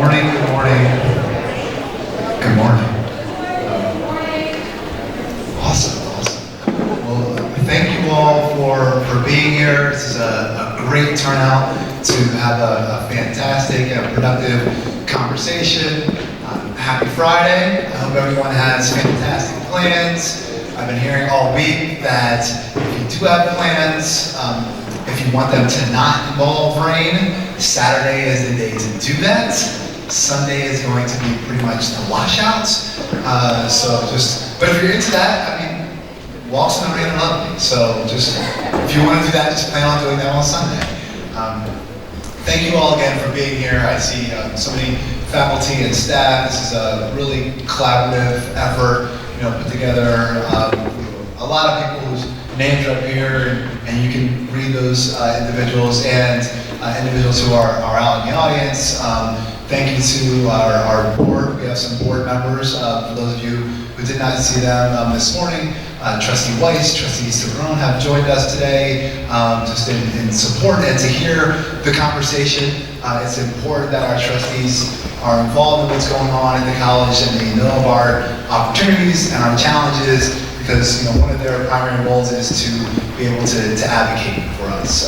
morning, good morning. Good morning. Awesome. Well, thank you all for being here. This is a great turnout to have a fantastic and productive conversation. Happy Friday. I hope everyone has fantastic plans. I've been hearing all week that if you do have plans, if you want them to not involve rain, Saturday is the day to do that. Sunday is going to be pretty much the washouts. But if you're into that, I mean, walks in the rain are lovely. So just, if you want to do that, just plan on doing that on Sunday. Thank you all again for being here. I see so many faculty and staff. This is a really collaborative effort, put together. A lot of people whose names are up here, and you can read those individuals and individuals who are out in the audience. Thank you to our board. We have some board members. For those of you who did not see them this morning, Trustee Weiss, Trustee Sabrone have joined us today just in support and to hear the conversation. It's important that our trustees are involved in what's going on in the college and they know of our opportunities and our challenges, because one of their primary roles is to be able to advocate for us.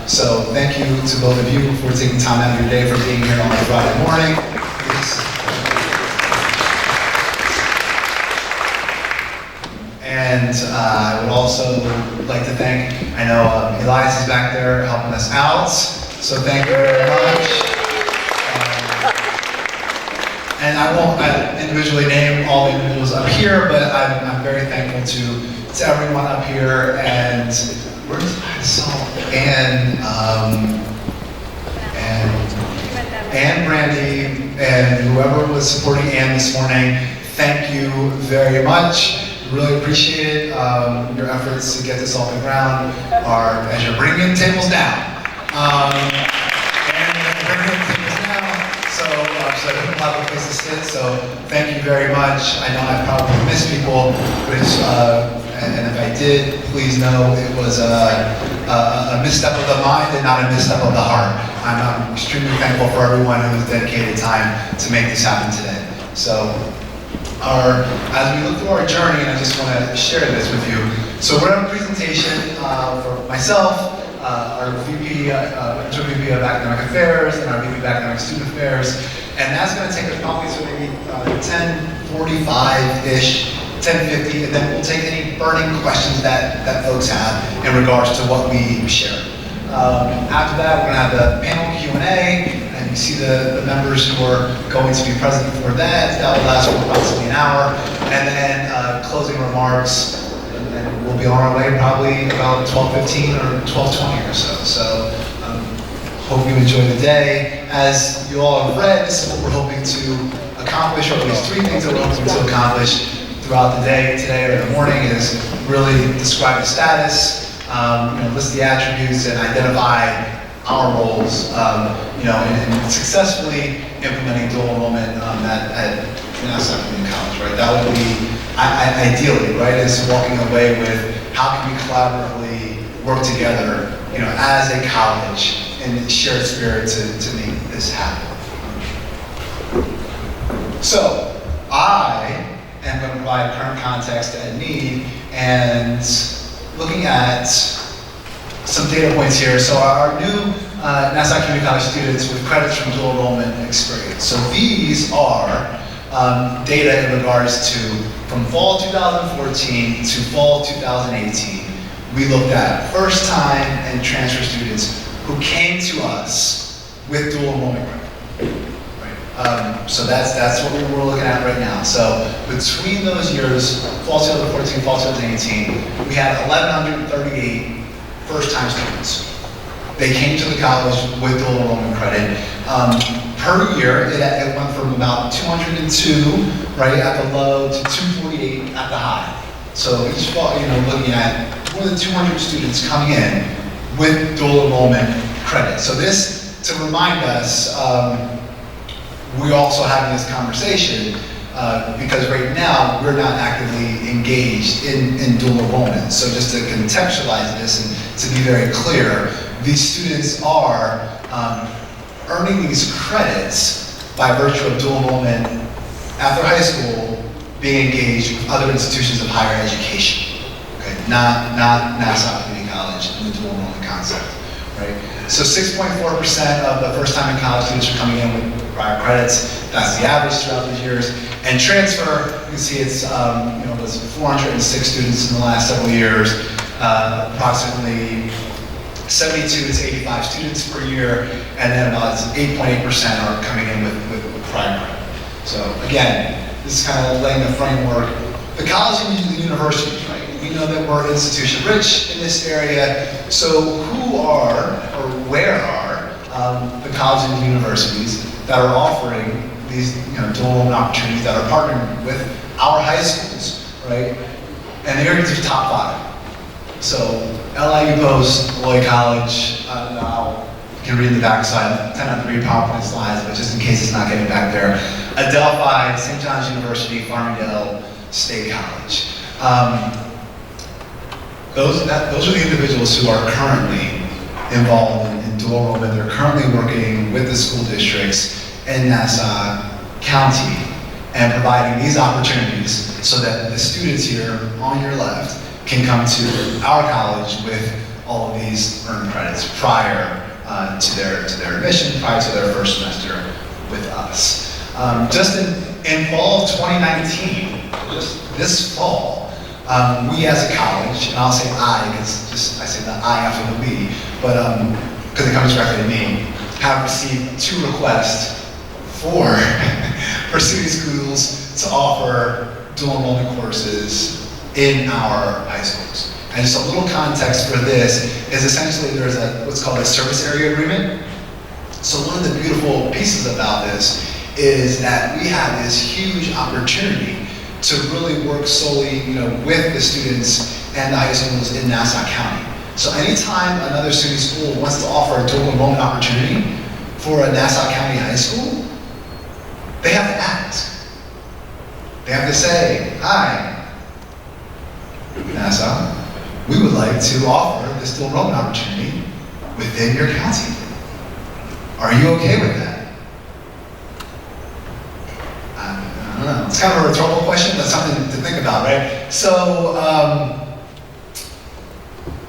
So thank you to both of you for taking time out of your day for being here on a Friday morning. And I would also like to thank, I know Elias is back there helping us out, so thank you very much. And I won't individually name all the individuals up here, but I'm very thankful to everyone up here, and and Brandy, and whoever was supporting Ann this morning. Thank you very much. Really appreciate it. Your efforts to get this off the ground are, as you're bringing tables down. So I don't have a place to sit, so thank you very much. I know I probably missed people, and if I did, please know it was a misstep of the mind and not a misstep of the heart. I'm extremely thankful for everyone who has dedicated time to make this happen today. So, as we look through our journey, and I just want to share this with you. So we're having a presentation for myself, our VP, Interim VP of Academic Affairs, and our VP of Academic Student Affairs. And that's going to take us probably to maybe 10:45-ish, 10:50, and then we'll take any burning questions that folks have in regards to what we share. After that, we're going to have the panel Q&A, and you see the members who are going to be present for that. That will last for approximately an hour. And then closing remarks, and we'll be on our way probably about 12:15 or 12:20 or so. So hope you enjoy the day. As you all have read, this is what we're hoping to accomplish, or at least 3 things that we're hoping to accomplish throughout the day, today or in the morning, is really describe the status, list the attributes, and identify our roles, in successfully implementing dual enrollment at Nassau Community College, right? That would be, ideally, right, is walking away with how can we collaboratively work together, as a college in the shared spirit to make this happen. So, I am going to provide current context and need, and looking at some data points here. So our new Nassau Community College students with credits from dual enrollment experience. So these are data in regards to from fall 2014 to fall 2018. We looked at first time and transfer students who came to us with dual enrollment credit. Right? So that's what we're looking at right now. So between those years, fall 2014, fall 2018, we had 1,138 first-time students. They came to the college with dual enrollment credit. Per year, it went from about 202, right, at the low to 248 at the high. So each fall, looking at more than 200 students coming in with dual enrollment credit. So this, to remind us, we're also having this conversation because right now we're not actively engaged in dual enrollment. So just to contextualize this and to be very clear, these students are earning these credits by virtue of dual enrollment after high school being engaged with other institutions of higher education. Okay, not Nassau Community College and the dual enrollment concept, right? So 6.4% of the first-time in college students are coming in with prior credits. That's the average throughout these years. And transfer, you can see it's was 406 students in the last several years, approximately 72 to 85 students per year, and then about 8.8% are coming in with prior credit. So again, this is kind of laying the framework. The college and the universities, right? We know that we're institution rich in this area. So who are, or where are, the colleges and universities that are offering these dual enrollment opportunities, that are partnering with our high schools, right? And they're into the top 5. So LIU Post, Lloyd College, you can read the backside, 10 out of 3 PowerPoint slides, but just in case it's not getting back there. Adelphi, St. John's University, Farmingdale State College. Those are the individuals who are currently involved in dual enrollment. They're currently working with the school districts in Nassau County and providing these opportunities so that the students here on your left can come to our college with all of these earned credits prior to their admission, prior to their first semester with us. Just in fall of 2019, just this fall, we as a college, and I'll say I, because I say the I after the we, but because it comes directly to me, have received 2 requests for SUNY schools to offer dual enrollment courses in our high schools. And just a little context for this is essentially there's what's called a service area agreement. So one of the beautiful pieces about this is that we have this huge opportunity to really work solely with the students and the high schools in Nassau County. So anytime another SUNY school wants to offer a dual enrollment opportunity for a Nassau County high school, they have to ask. They have to say, hi, Nassau, we would like to offer this dual enrollment opportunity within your county. Are you okay with that? I don't know. It's kind of a rhetorical question, but something to think about, right? So,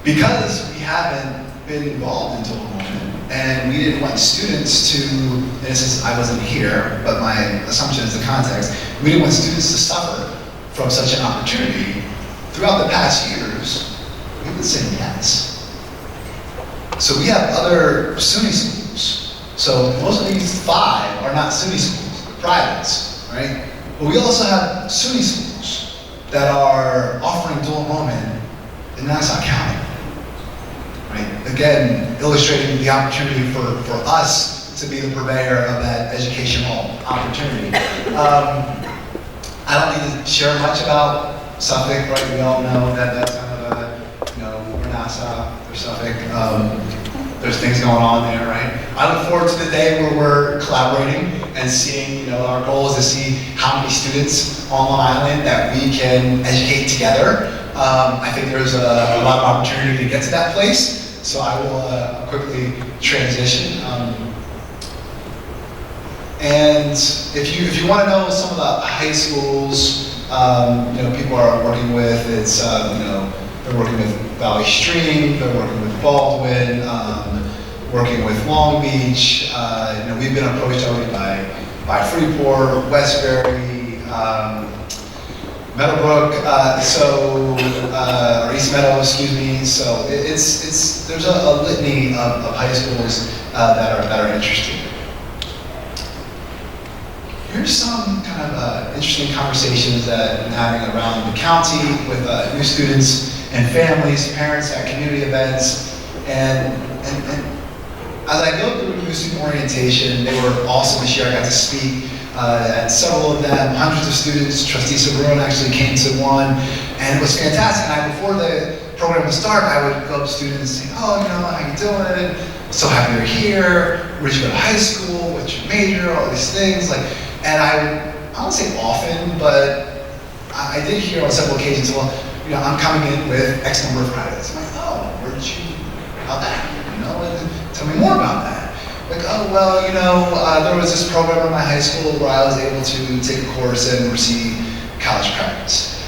because we haven't been involved in dual enrollment, and we didn't want students to, and since I wasn't here, but my assumption is the context, we didn't want students to suffer from such an opportunity. Throughout the past years, we've been saying yes. So we have other SUNY schools. So most of these 5 are not SUNY schools, they're privates, right? But we also have SUNY schools that are offering dual enrollment in Nassau County. Right? Again, illustrating the opportunity for us to be the purveyor of that educational opportunity. I don't need to share much about Suffolk, right? We all know that that's kind of a, we're Nassau, we're Suffolk. There's things going on there, right? I look forward to the day where we're collaborating and seeing, our goal is to see how many students on Long Island that we can educate together. I think there's a lot of opportunity to get to that place. So I will quickly transition. And if you want to know some of the high schools, people are working with, it's they're working with Valley Stream, they're working with Baldwin, working with Long Beach. We've been approached already by Freeport, Westbury, Meadowbrook, or East Meadow, excuse me. So there's a litany of high schools that are interesting. Here's some kind of interesting conversations that I've been having around the county with new students and families, parents at community events, and as I go through new student orientation, they were awesome this year. I got to speak at several of them, hundreds of students. Trustee Sabron actually came to one, and it was fantastic. And before the program would start, I would go up to students and say, how you doing? So happy you're here. Where'd you go to high school? What's your major? All these things. And I won't say often, but I did hear on several occasions, well, I'm coming in with X number of credits. I'm like, oh, where did you, about that? Tell me more about that. Like, oh, well, there was this program in my high school where I was able to take a course and receive college credits.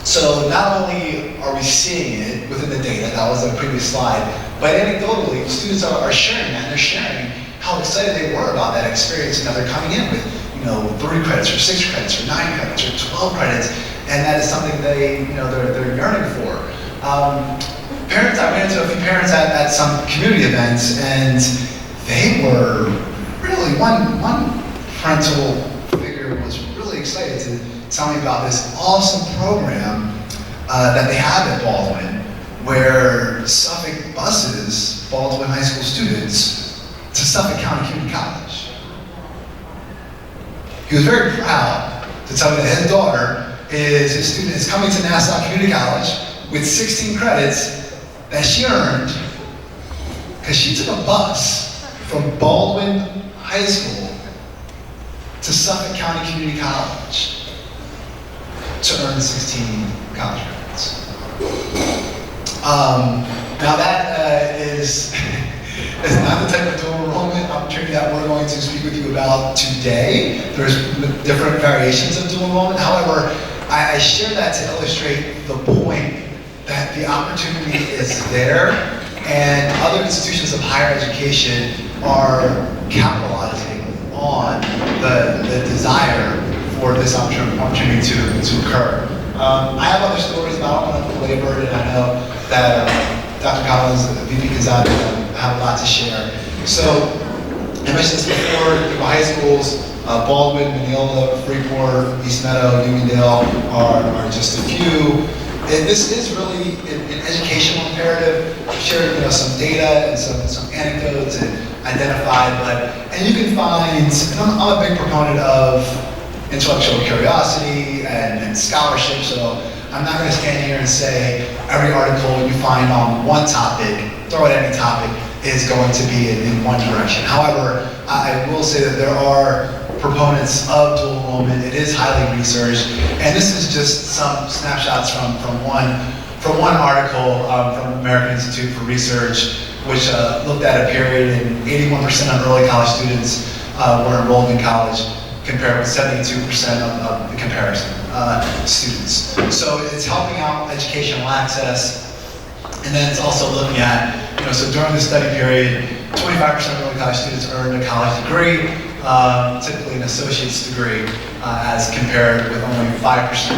So not only are we seeing it within the data, that was a previous slide, but anecdotally, students are sharing that. They're sharing how excited they were about that experience, and that they're coming in with 3 credits or 6 credits or 9 credits or 12 credits, and that is something they're yearning for. Parents, I ran into a few parents at some community events, and they were really, one parental figure was really excited to tell me about this awesome program that they have at Baldwin, where Suffolk buses Baldwin high school students to Suffolk County Community College. He was very proud to tell me that his daughter, his student, is coming to Nassau Community College with 16 credits that she earned because she took a bus from Baldwin High School to Suffolk County Community College to earn 16 college credits. Now that is not the type of dual enrollment opportunity that we're going to speak with you about today. There's different variations of dual enrollment. However, I share that to illustrate the point that the opportunity is there, and other institutions of higher education are capitalizing on the desire for this opportunity to occur. I have other stories, but I don't want to belabor it, and I know that Dr. Collins, VP Kazan, have a lot to share. So, I mentioned this before, high schools, Baldwin, Mineola, Freeport, East Meadow, Uniondale are just a few. And this is really an educational imperative. Shared some data and some anecdotes and identified, and you can find, and I'm a big proponent of intellectual curiosity and scholarship, so I'm not going to stand here and say every article you find on one topic, throw at any topic, is going to be in one direction. However, I will say that there are proponents of dual enrollment. It is highly researched, and this is just some snapshots from one article from American Institute for Research, which looked at a period and 81% of early college students were enrolled in college, compared with 72% of the comparison students. So it's helping out educational access, and then it's also looking at, so during the study period, 25% of early college students earned a college degree, typically an associate's degree, as compared with only 5%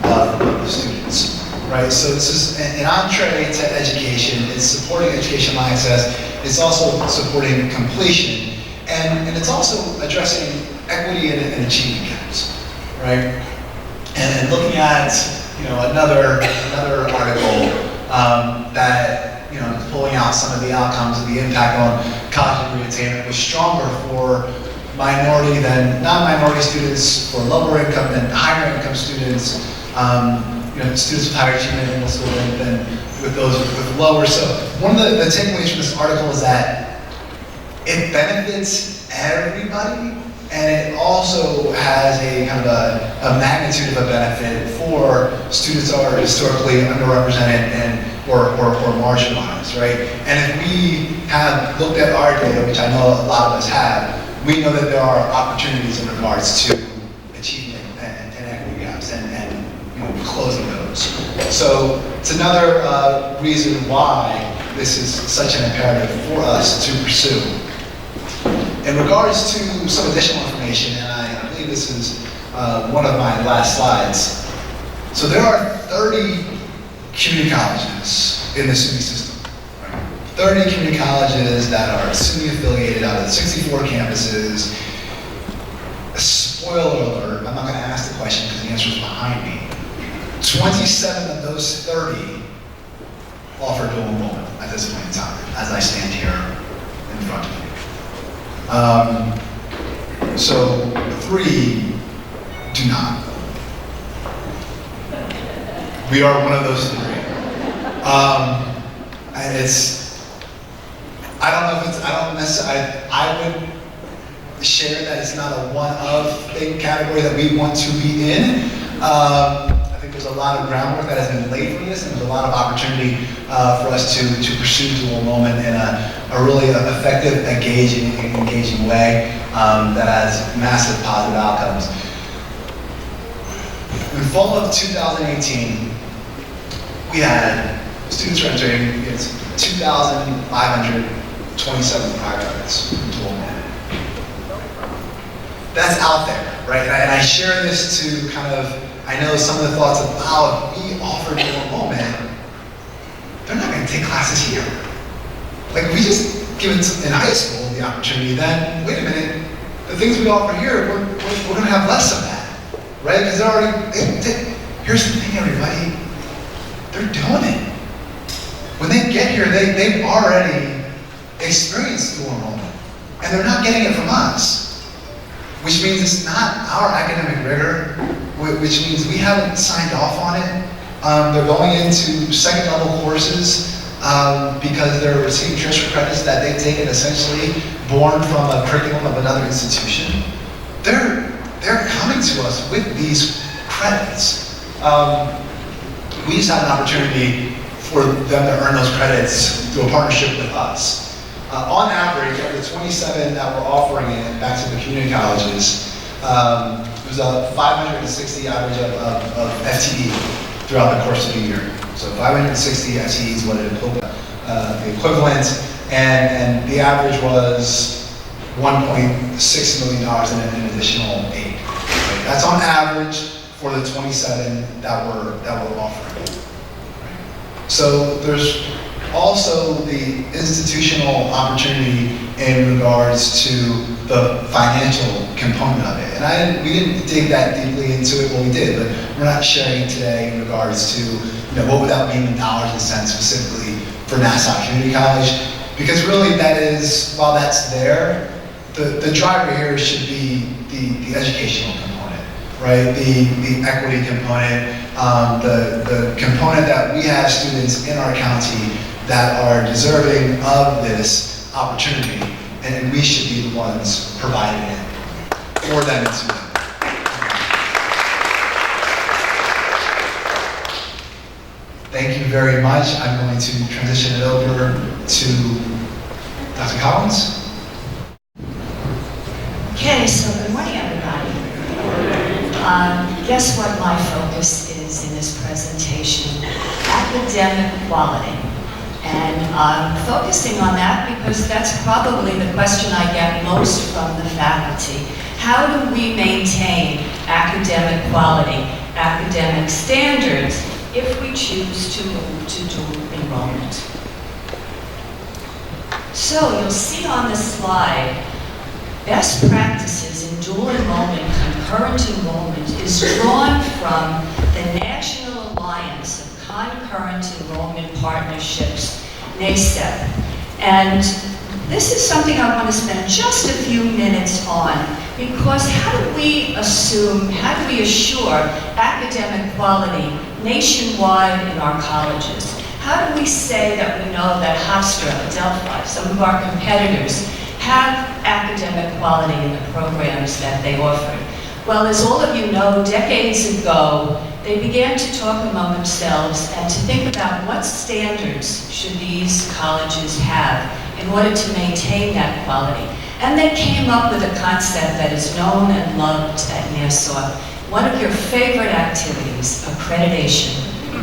of the students, right? So this is an entree to education. It's supporting educational access. It's also supporting completion, and it's also addressing equity and achievement gaps, right? And looking at another article that pulling out some of the outcomes of the impact on college degree attainment was stronger for minority than non-minority students, for lower income than higher income students, students with higher achievement in middle school than with those with lower. So one of the takeaways from this article is that it benefits everybody, and it also has a kind of a magnitude of a benefit for students that are historically underrepresented or marginalized, right? And if we have looked at our data, which I know a lot of us have, we know that there are opportunities in regards to achievement and equity gaps and closing those. So it's another reason why this is such an imperative for us to pursue. In regards to some additional information, and I believe this is one of my last slides. So there are 30 community colleges in the SUNY system. 30 community colleges that are SUNY affiliated out of 64 campuses. Spoiler alert, I'm not going to ask the question because the answer is behind me. 27 of those 30 offer dual enrollment at this point in time, as I stand here in front of you. So 3 do not. We are one of those 3. I would share that it's not a one of thing category that we want to be in. I think there's a lot of groundwork that has been laid for this, and there's a lot of opportunity for us to pursue dual enrollment in a a really effective, engaging way that has massive positive outcomes. In fall of 2018, we had students entering 2,527 prior credits into enrollment. That's out there, right? And I share this to kind of, I know some of the thoughts of, wow, if we offered enrollment, they're not going to take classes here. Like, if we just give it in high school the opportunity, then wait a minute, the things we offer here, we're going to have less of that, right? Because they're already, here's the thing, everybody, they're doing it. When they get here, they've already experienced dual enrollment, and they're not getting it from us, which means it's not our academic rigor, which means we haven't signed off on it. They're going into second level courses because they're receiving transfer credits that they've taken essentially born from a curriculum of another institution. They're coming to us with these credits. We just have an opportunity for them to earn those credits through a partnership with us. On average, of the 27 that we're offering it back to the community colleges, it was a 560 average of FTE throughout the course of the year. So 560 FTE is what the equivalent, and the average was $1.6 million in additional aid. Right? That's on average for the 27 that we're offering. So there's also the institutional opportunity in regards to the financial component of it. And we didn't dig that deeply into it, well we did, but we're not sharing today in regards to what would that mean in dollars and cents specifically for Nassau Community College, because really that is, while that's there, the driver here should be the educational component, right? The equity component, the component that we have students in our county that are deserving of this opportunity, and we should be the ones providing it for them and to them. Thank you very much. I'm going to transition it over to Dr. Collins. Okay, so good morning, everybody. Guess what my focus is in this presentation? Academic quality. And I'm focusing on that because that's probably the question I get most from the faculty. How do we maintain academic quality, academic standards, if we choose to move to dual enrollment? So you'll see on this slide, best practices in dual enrollment, concurrent enrollment is drawn from the National Alliance of Concurrent Enrollment Partnerships, NASEP. And this is something I want to spend just a few minutes on, because how do we assure academic quality nationwide in our colleges? How do we say that we know that Hofstra, Delphi, some of our competitors have academic quality in the programs that they offer? Well, as all of you know, decades ago, they began to talk among themselves and to think about what standards should these colleges have in order to maintain that quality. And they came up with a concept that is known and loved at Nassau. One of your favorite activities, accreditation,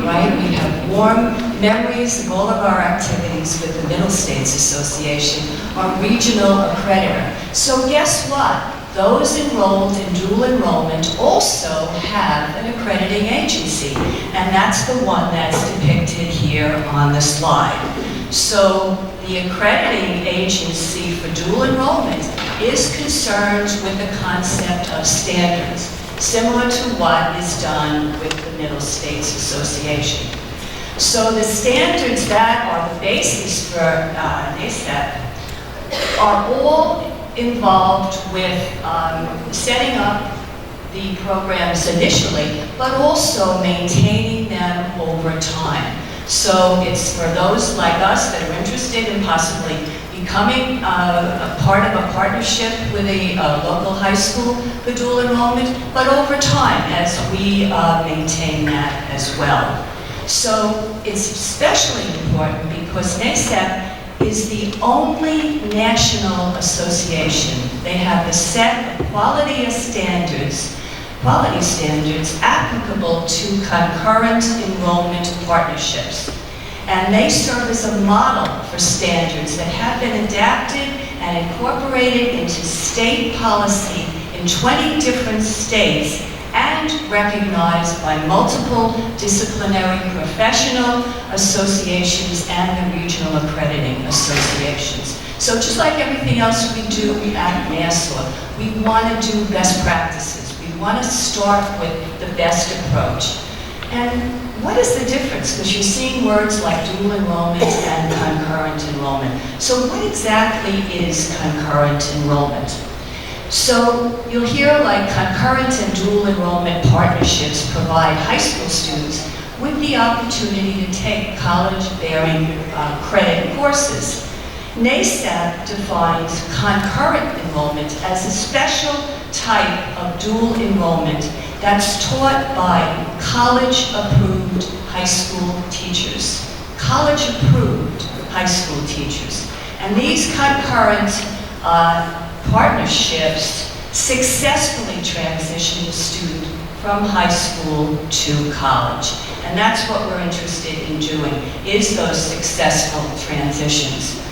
right? We have warm memories of all of our activities with the Middle States Association, our regional accreditor. So guess what? Those enrolled in dual enrollment also have an accrediting agency, and that's the one that's depicted here on the slide. So the accrediting agency for dual enrollment is concerned with the concept of standards, similar to what is done with the Middle States Association. So the standards that are the basis for NASEP are all involved with setting up the programs initially, but also maintaining them over time. So it's for those like us that are interested in possibly becoming a part of a partnership with a local high school for dual enrollment, but over time as we maintain that as well. So it's especially important because NASEP is the only national association. They have a set of quality standards applicable to concurrent enrollment partnerships. And they serve as a model for standards that have been adapted and incorporated into state policy in 20 different states and recognized by multiple disciplinary professional associations and the regional accrediting associations. So just like everything else we do at Nassau, we want to do best practices. We want to start with the best approach. And what is the difference? Because you're seeing words like dual enrollment and concurrent enrollment. So what exactly is concurrent enrollment? So you'll hear like concurrent and dual enrollment partnerships provide high school students with the opportunity to take college-bearing credit courses. Nassau defines concurrent enrollment as a special type of dual enrollment that's taught by college-approved high school teachers. College-approved high school teachers. And these concurrent partnerships successfully transition the student from high school to college. And that's what we're interested in doing, is those successful transitions.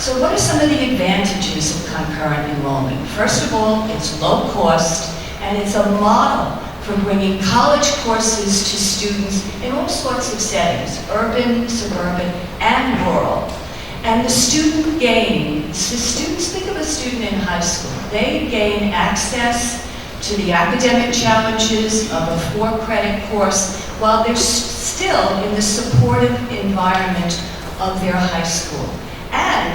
So what are some of the advantages of concurrent enrollment? First of all, it's low cost, and it's a model for bringing college courses to students in all sorts of settings, urban, suburban, and rural. And the student gains, the students, think of a student in high school, they gain access to the academic challenges of a 4-credit course while they're still in the supportive environment of their high school. And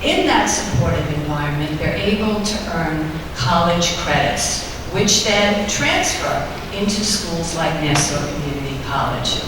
in that supportive environment, they're able to earn college credits, which then transfer into schools like Nassau Community College.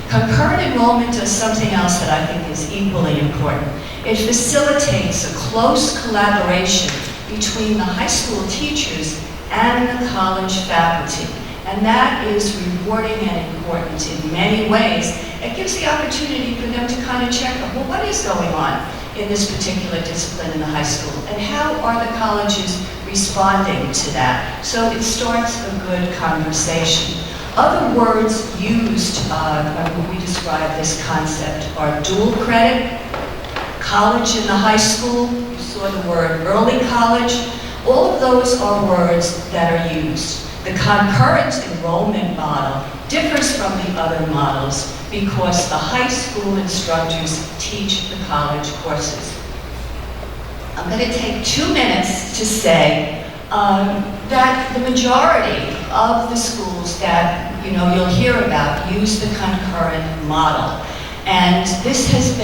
Concurrent enrollment does something else that I think is equally important. It facilitates a close collaboration between the high school teachers and the college faculty. And that is rewarding and important in many ways. It gives the opportunity for them to kind of check, well, what is going on in this particular discipline in the high school? And how are the colleges responding to that? So it starts a good conversation. Other words used when we describe this concept are dual credit, college in the high school, you saw the word early college. All of those are words that are used. The concurrent enrollment model differs from the other models because the high school instructors teach the college courses. I'm going to take 2 minutes to say that the majority of the schools that you'll hear about use the concurrent model. And this has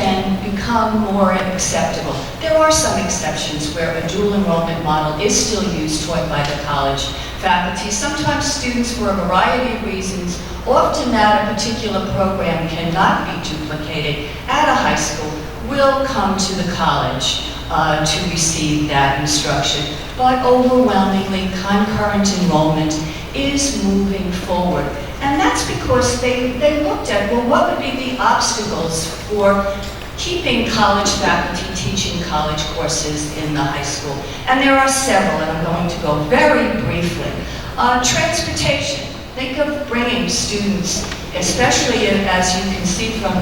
become more acceptable. There are some exceptions where a dual enrollment model is still used, taught by the college faculty. Sometimes students, for a variety of reasons, often that a particular program cannot be duplicated at a high school, will come to the college to receive that instruction. But overwhelmingly, concurrent enrollment is moving forward. And that's because they looked at, well, what would be the obstacles for keeping college faculty teaching college courses in the high school? And there are several, and I'm going to go very briefly. Transportation. Think of bringing students, especially as you can see from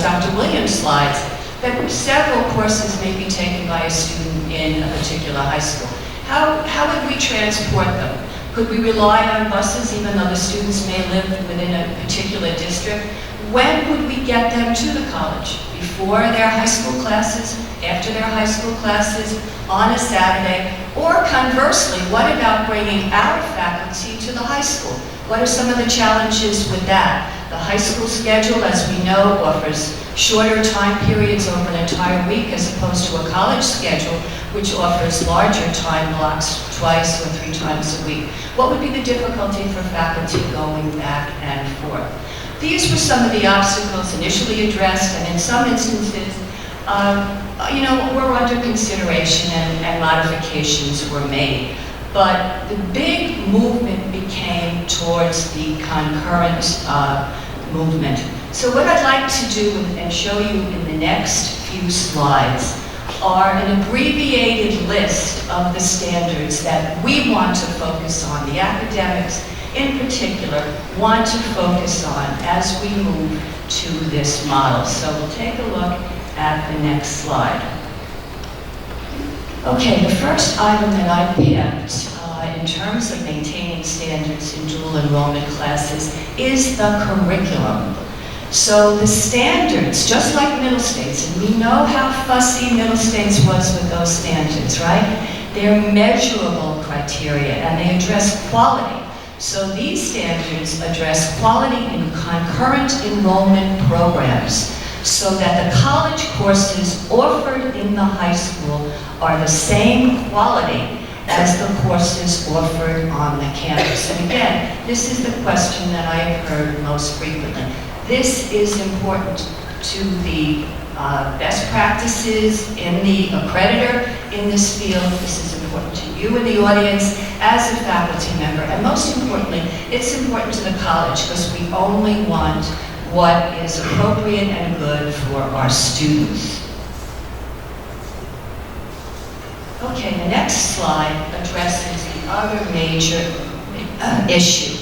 Dr. Williams' slides, that several courses may be taken by a student in a particular high school. How would we transport them? Could we rely on buses even though the students may live within a particular district? When would we get them to the college? Before their high school classes, after their high school classes, on a Saturday? Or conversely, what about bringing our faculty to the high school? What are some of the challenges with that? The high school schedule, as we know, offers shorter time periods over an entire week as opposed to a college schedule, which offers larger time blocks 2 or 3 times a week. What would be the difficulty for faculty going back and forth? These were some of the obstacles initially addressed, and in some instances, were under consideration and modifications were made. But the big movement became towards the concurrent movement. So what I'd like to do and show you in the next few slides are an abbreviated list of the standards that we want to focus on, the academics in particular want to focus on as we move to this model. So we'll take a look at the next slide. Okay, the first item that I picked in terms of maintaining standards in dual enrollment classes is the curriculum. So the standards, just like Middle States, and we know how fussy Middle States was with those standards, right? They're measurable criteria and they address quality. So these standards address quality in concurrent enrollment programs so that the college courses offered in the high school are the same quality as the courses offered on the campus. And again, this is the question that I have heard most frequently. This is important to the best practices in the accreditor in this field. This is important to you in the audience as a faculty member. And most importantly, it's important to the college because we only want what is appropriate and good for our students. Okay, the next slide addresses the other major issue.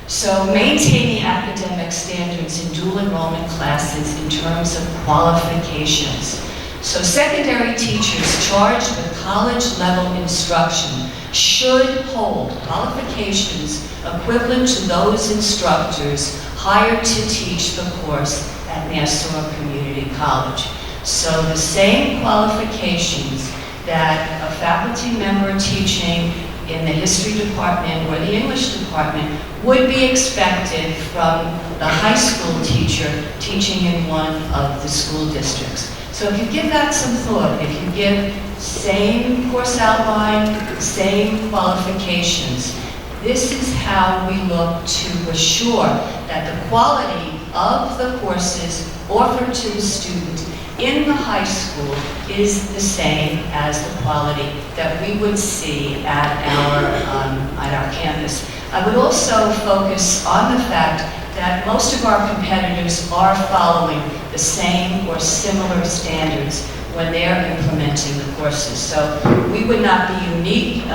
So maintaining academic standards in dual enrollment classes in terms of qualifications. So secondary teachers charged with college level instruction should hold qualifications equivalent to those instructors hired to teach the course at Nassau Community College. So the same qualifications that a faculty member teaching in the history department or the English department would be expected from the high school teacher teaching in one of the school districts. So if you give that some thought, if you give same course outline, same qualifications, this is how we look to assure that the quality of the courses offered to the student in the high school is the same as the quality that we would see at our campus. I would also focus on the fact that most of our competitors are following the same or similar standards when they're implementing the courses. So we would not be unique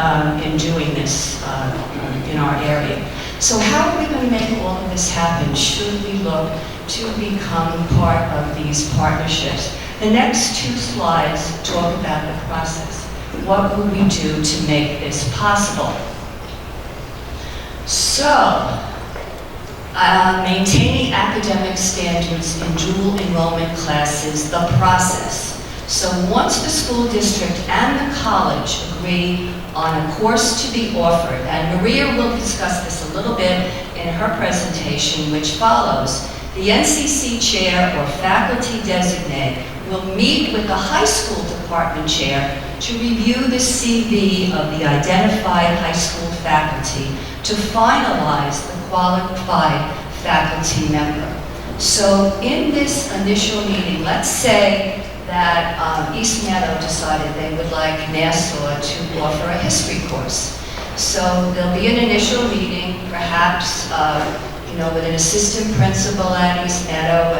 in doing this in our area. So how are we going to make all of this happen? Should we look to become part of these partnerships? The next two slides talk about the process. What would we do to make this possible? So, maintaining academic standards in dual enrollment classes, the process. So once the school district and the college agree on a course to be offered, and Maria will discuss this a little bit in her presentation, which follows, the NCC chair or faculty designate will meet with the high school department chair to review the CV of the identified high school faculty to finalize the qualified faculty member. So in this initial meeting, let's say that East Meadow decided they would like Nassau to offer a history course. So there'll be an initial meeting, perhaps with an assistant principal at East Meadow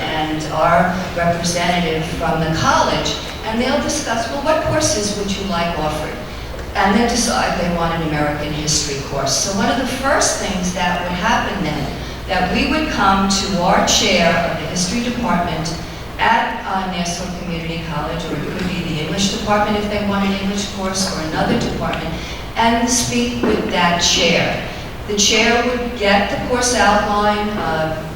and our representative from the college, and they'll discuss, well, what courses would you like offered? And they'll decide they want an American history course. So one of the first things that would happen then, that we would come to our chair of the history department at Nassau Community College, or it could be the English department if they want an English course, or another department, and speak with that chair. The chair would get the course outline.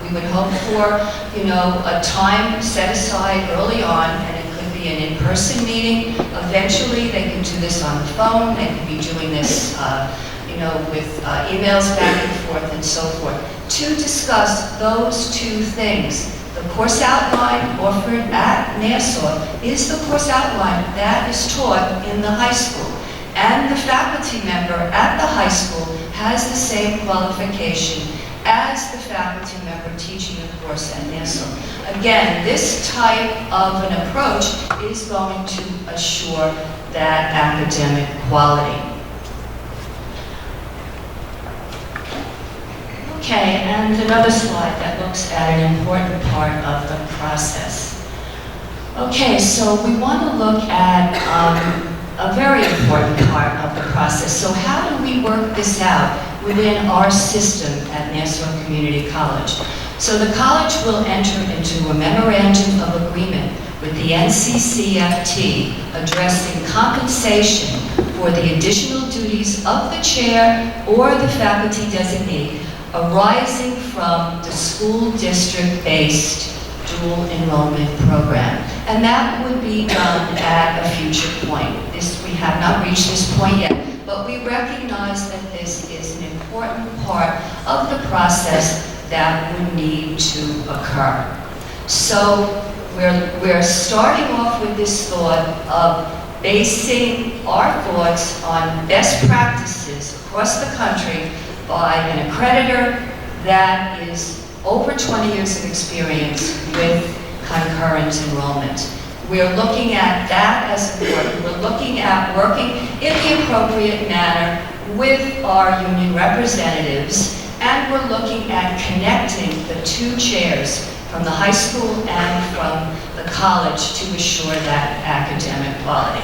We would hope for, a time set aside early on, and it could be an in-person meeting. Eventually, they can do this on the phone. They could be doing this, with emails back and forth and so forth, to discuss those two things. The course outline offered at Nassau is the course outline that is taught in the high school. And the faculty member at the high school has the same qualification as the faculty member teaching the course at Nassau. Again, this type of an approach is going to assure that academic quality. Okay, and another slide that looks at an important part of the process. Okay, so we want to look at a very important part of the process. So how do we work this out within our system at Nassau Community College? So the college will enter into a memorandum of agreement with the NCCFT addressing compensation for the additional duties of the chair or the faculty designee arising from the school district-based dual enrollment program. And that would be done at a future point. We have not reached this point yet, but we recognize that this is an important part of the process that would need to occur. So we're starting off with this thought of basing our thoughts on best practices across the country by an accreditor that is over 20 years of experience with concurrent enrollment. We're looking at that as important. We're looking at working in the appropriate manner with our union representatives, and we're looking at connecting the two chairs from the high school and from the college to assure that academic quality.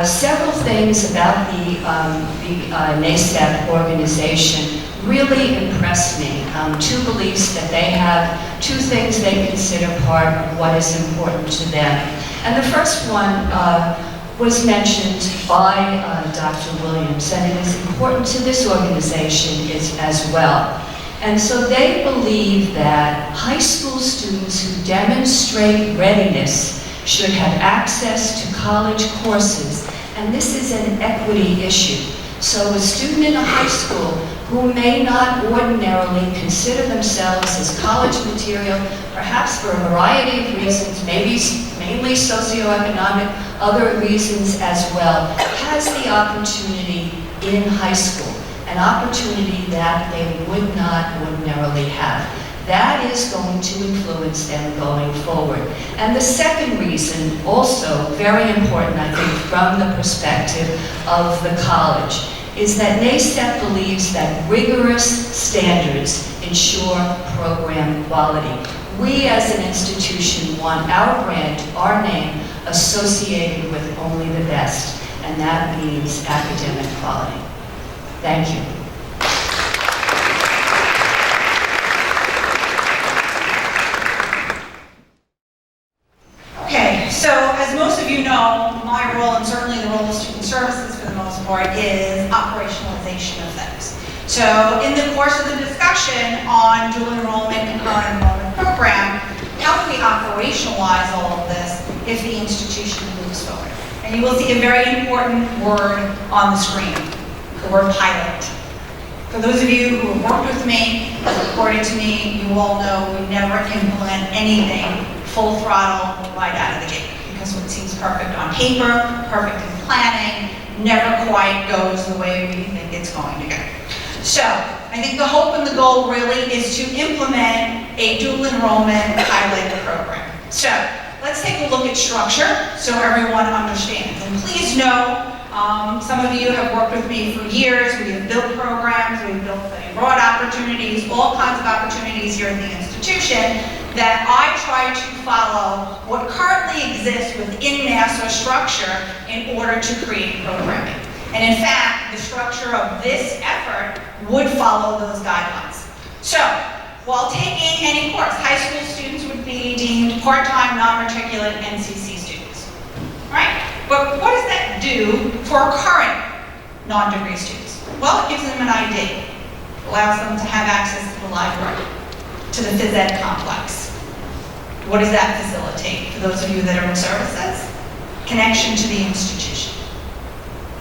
Several things about the NASEP organization really impressed me. Two beliefs that they have, two things they consider part of what is important to them. And the first one was mentioned by Dr. Williams, and it is important to this organization as well. And so they believe that high school students who demonstrate readiness should have access to college courses, and this is an equity issue. So a student in a high school who may not ordinarily consider themselves as college material, perhaps for a variety of reasons, maybe mainly socioeconomic, other reasons as well, has the opportunity in high school, an opportunity that they would not ordinarily have. That is going to influence them going forward. And the second reason, also very important, I think, from the perspective of the college, is that NASEP believes that rigorous standards ensure program quality. We as an institution want our brand, our name, associated with only the best, and that means academic quality. Thank you. Okay, so as most of you know, my role, and certainly the role of student services for the most part, is operationalization of things. So in the course of the discussion on dual enrollment and concurrent enrollment program, how do we operationalize all of this if the institution moves forward? And you will see a very important word on the screen, the word pilot. For those of you who have worked with me, reported to me, you all know we never implement anything full throttle right out of the gate, because what seems perfect on paper, perfect in planning, never quite goes the way we think it's going to go. So I think the hope and the goal really is to implement a dual enrollment pilot program. So let's take a look at structure so everyone understands. And please know, some of you have worked with me for years. We have built programs, we've built broad opportunities, all kinds of opportunities here at the institution, that I try to follow what currently exists within Nassau structure in order to create programming. And in fact, the structure of this effort would follow those guidelines. So, while taking any course, high school students would be deemed part-time, non-matriculate NCC students, right? But what does that do for current non-degree students? Well, it gives them an ID. It allows them to have access to the library, to the phys ed complex. What does that facilitate for those of you that are in services? Connection to the institution,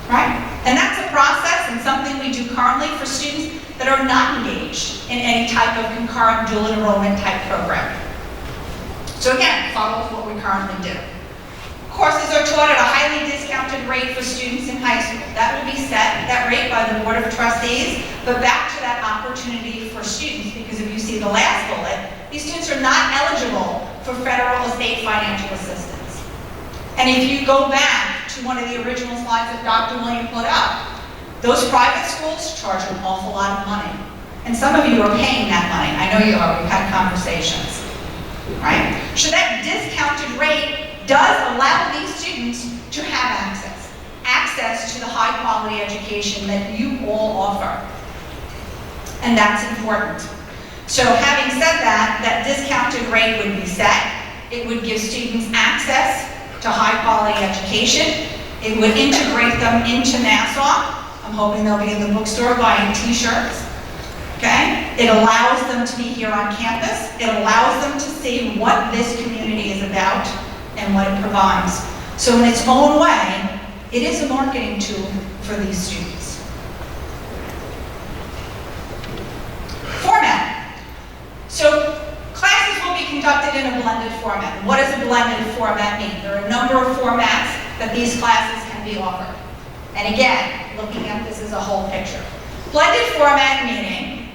right? And that's a process and something we do currently for students that are not engaged in any type of concurrent dual enrollment type program. So again, follows what we currently do. Courses are taught at a highly discounted rate for students in high school. That will be set, that rate, by the Board of Trustees, but back to that opportunity for students, because if you see the last bullet, these students are not eligible for federal or state financial assistance. And if you go back to one of the original slides that Dr. William put up, those private schools charge an awful lot of money. And some of you are paying that money. I know you are. We've had conversations, right? So that discounted rate does allow these students to have access to the high-quality education that you all offer. And that's important. So having said that, that discounted rate would be set. It would give students access to high-quality education. It would integrate them into Nassau. I'm hoping they'll be in the bookstore buying t-shirts. Okay? It allows them to be here on campus. It allows them to see what this community is about and what it provides. So in its own way, it is a marketing tool for these students. Format. So classes will be conducted in a blended format. What does a blended format mean? There are a number of formats that these classes can be offered. And again, looking at this as a whole picture. Blended format meaning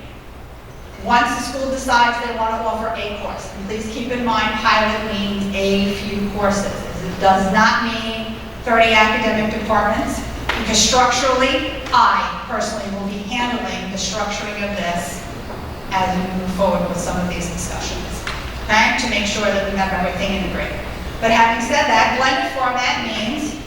once the school decides they want to offer a course, and please keep in mind pilot means a few courses. It does not mean 30 academic departments, because structurally, I personally will be handling the structuring of this as we move forward with some of these discussions, okay, to make sure that we have everything integrated. But having said that, blended format means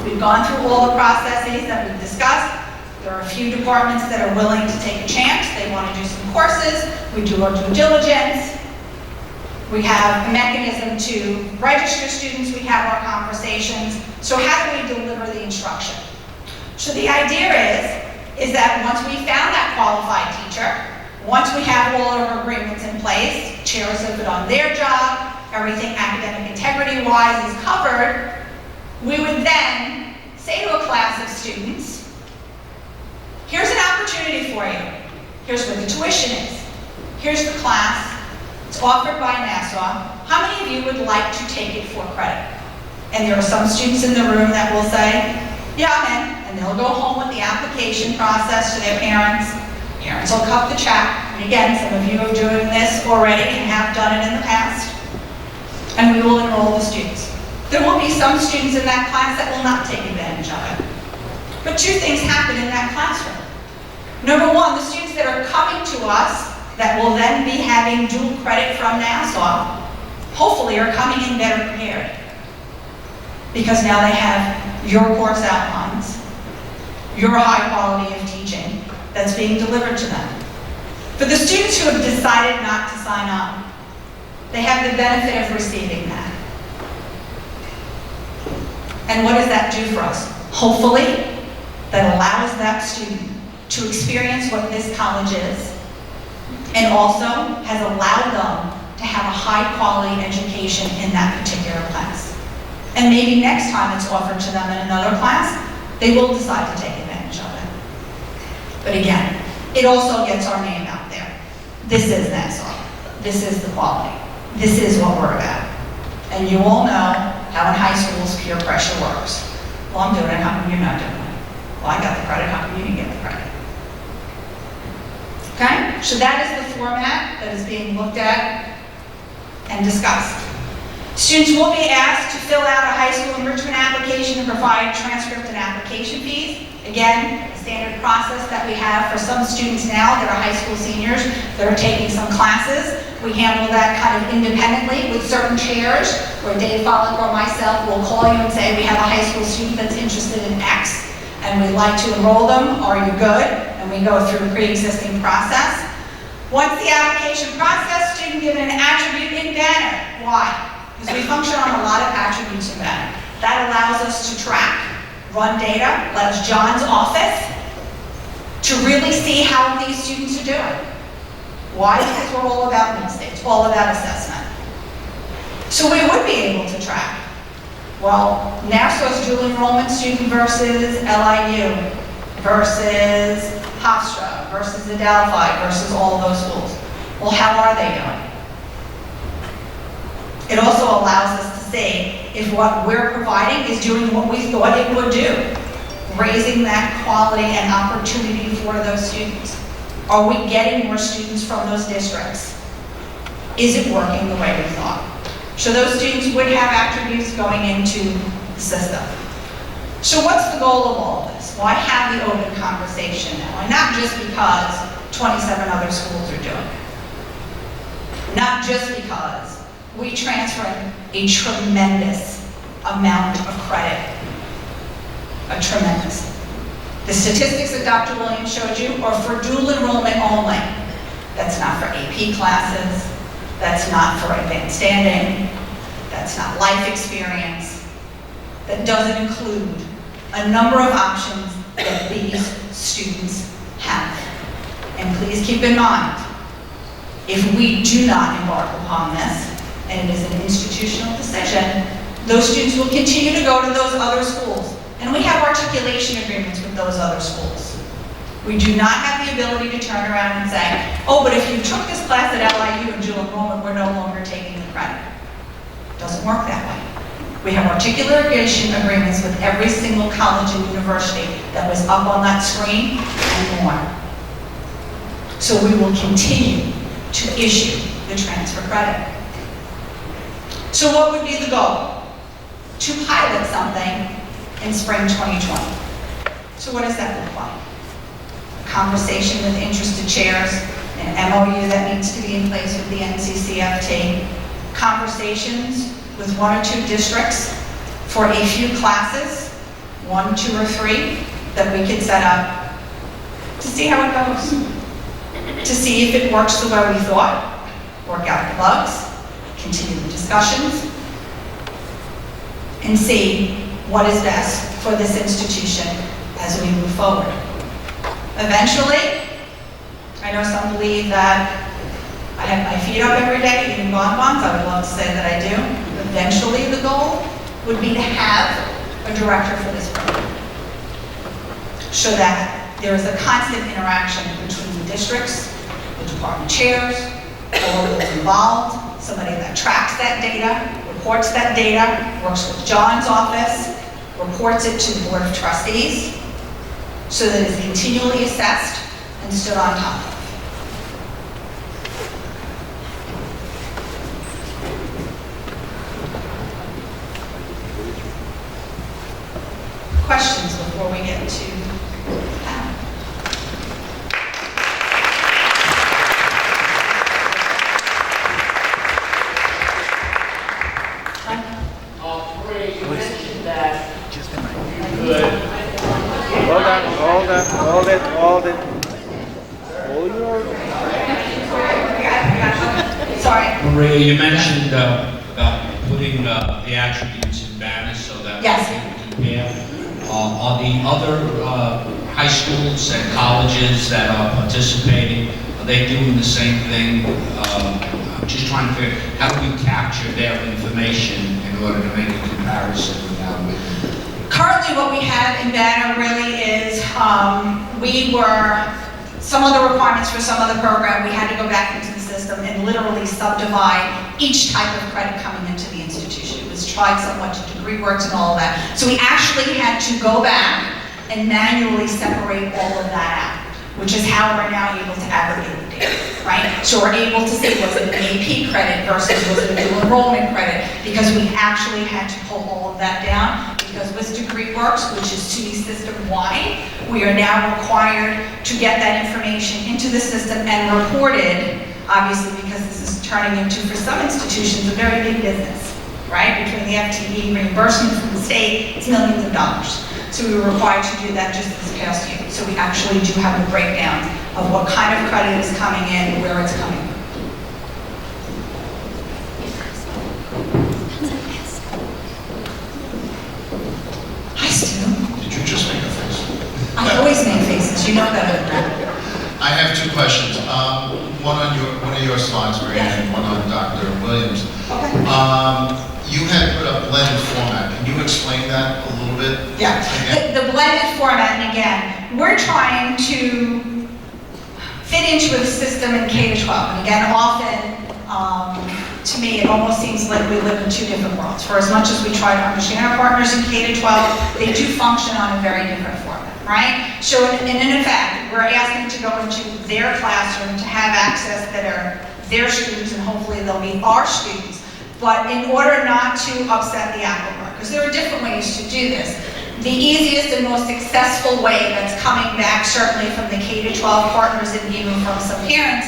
we've gone through all the processes that we've discussed. There are a few departments that are willing to take a chance. They want to do some courses. We do our due diligence. We have a mechanism to register students. We have our conversations. So how do we deliver the instruction? So the idea is that once we found that qualified teacher, once we have all of our agreements in place, chairs have been on their job, everything academic integrity-wise is covered, we would then say to a class of students, here's an opportunity for you. Here's where the tuition is. Here's the class. It's offered by Nassau. How many of you would like to take it for credit? And there are some students in the room that will say, yeah, I'm in. And they'll go home with the application process to their parents. Parents will cut the check. And again, some of you are doing this already and have done it in the past. And we will enroll the students. There will be some students in that class that will not take advantage of it. But two things happen in that classroom. Number one, the students that are coming to us that will then be having dual credit from Nassau, hopefully are coming in better prepared. Because now they have your course outlines, your high quality of teaching that's being delivered to them. For the students who have decided not to sign up, they have the benefit of receiving that. And what does that do for us? Hopefully, that allows that student to experience what this college is, and also has allowed them to have a high quality education in that particular class. And maybe next time it's offered to them in another class, they will decide to take advantage of it. But again, it also gets our name out there. This is Nassau. This is the quality. This is what we're about. And you all know how in high schools peer pressure works. Well, I'm doing it, how come you're not doing it? Well, I got the credit, how come you didn't get the credit? Okay, so that is the format that is being looked at and discussed. Students will be asked to fill out a high school enrichment application and provide transcript and application fees. Again, a standard process that we have for some students now that are high school seniors that are taking some classes. We handle that kind of independently with certain chairs, where Dave Follick or myself will call you and say, we have a high school student that's interested in X, and we'd like to enroll them. Are you good? And we go through a pre-existing process. Once the application process, student given an attribute in Banner. Why? Because we function on a lot of attributes in Banner. That allows us to track, run data, allows John's office to really see how these students are doing. Why? Because we're all about need states, all about assessment. So we would be able to track. Well, Nassau's dual enrollment student versus LIU, versus Hofstra, versus Adelphi, versus all of those schools. Well, how are they doing? It also allows us to see if what we're providing is doing what we thought it would do, raising that quality and opportunity for those students. Are we getting more students from those districts? Is it working the way we thought? So those students would have attributes going into the system. So what's the goal of all of this? Why have the open conversation now? And not just because 27 other schools are doing it. Not just because we transfer a tremendous amount of credit, a tremendous. The statistics that Dr. Williams showed you are for dual enrollment only. That's not for AP classes, that's not for advanced standing, that's not life experience. That doesn't include a number of options that these students have. And please keep in mind, if we do not embark upon this, and it is an institutional decision, those students will continue to go to those other schools. And we have articulation agreements with those other schools. We do not have the ability to turn around and say, oh, but if you took this class at LIU in dual enrollment, we're no longer taking the credit. It doesn't work that way. We have articulation agreements with every single college and university that was up on that screen and more. So we will continue to issue the transfer credit. So what would be the goal? To pilot something in spring 2020. So what does that look like? A conversation with interested chairs, an MOU that needs to be in place with the NCCFT, conversations with 1 or 2 districts for a few classes, 1, 2, or 3, that we could set up to see how it goes. To see if it works the way we thought, work out the bugs, continue the discussions, and see what is best for this institution as we move forward. Eventually, I know some believe that I have my feet up every day eating bonbons. I would love to say that I do. Eventually, the goal would be to have a director for this program, so that there is a constant interaction between the districts, the department chairs, all of those involved, somebody that tracks that data, reports that data, works with John's office, reports it to the Board of Trustees, so that it's continually assessed and stood on top of. Questions before we get to panel? Ray, you mentioned that you could. Hold it. Hold your... Sorry. Maria, you mentioned about putting the attributes in banners so that Yes. we can compare. Are the other high schools and colleges that are participating, are they doing the same thing? I'm just trying to figure, how do we capture their information in order to make a comparison without it? Currently, what we have in Banner really is, some of the requirements for some of the program, we had to go back into the system and literally subdivide each type of credit coming into the institution. It was tried somewhat to degree works and all of that. So we actually had to go back and manually separate all of that out, which is how we're now able to aggregate the data, right? So we're able to say, was it an AP credit versus was it a dual enrollment credit? Because we actually had to pull all of that down, because with DegreeWorks, which is to be system-wide, we are now required to get that information into the system and reported, obviously because this is turning into, for some institutions, a very big business, right? Between the FTE reimbursement from the state, it's millions of dollars. So we were required to do that just this past year. So we actually do have a breakdown of what kind of credit is coming in, where it's coming from. Hi, Stu. Did you just make a face? I always make faces, you know better than that. I have 2 questions. One of your slides, Maria, and one on Dr. Williams. Okay. You had put a blended format. Can you explain that a little bit? Yeah, the blended format, and again, we're trying to fit into a system in K-12. And again, often, to me, it almost seems like we live in 2 different worlds. For as much as we try to understand our partners in K-12, they do function on a very different format, right? So, and in fact, we're asking to go into their classroom to have access that are their students, and hopefully they'll be our students. But in order not to upset the apple because there are different ways to do this, the easiest and most successful way that's coming back certainly from the K-12 partners and even from some parents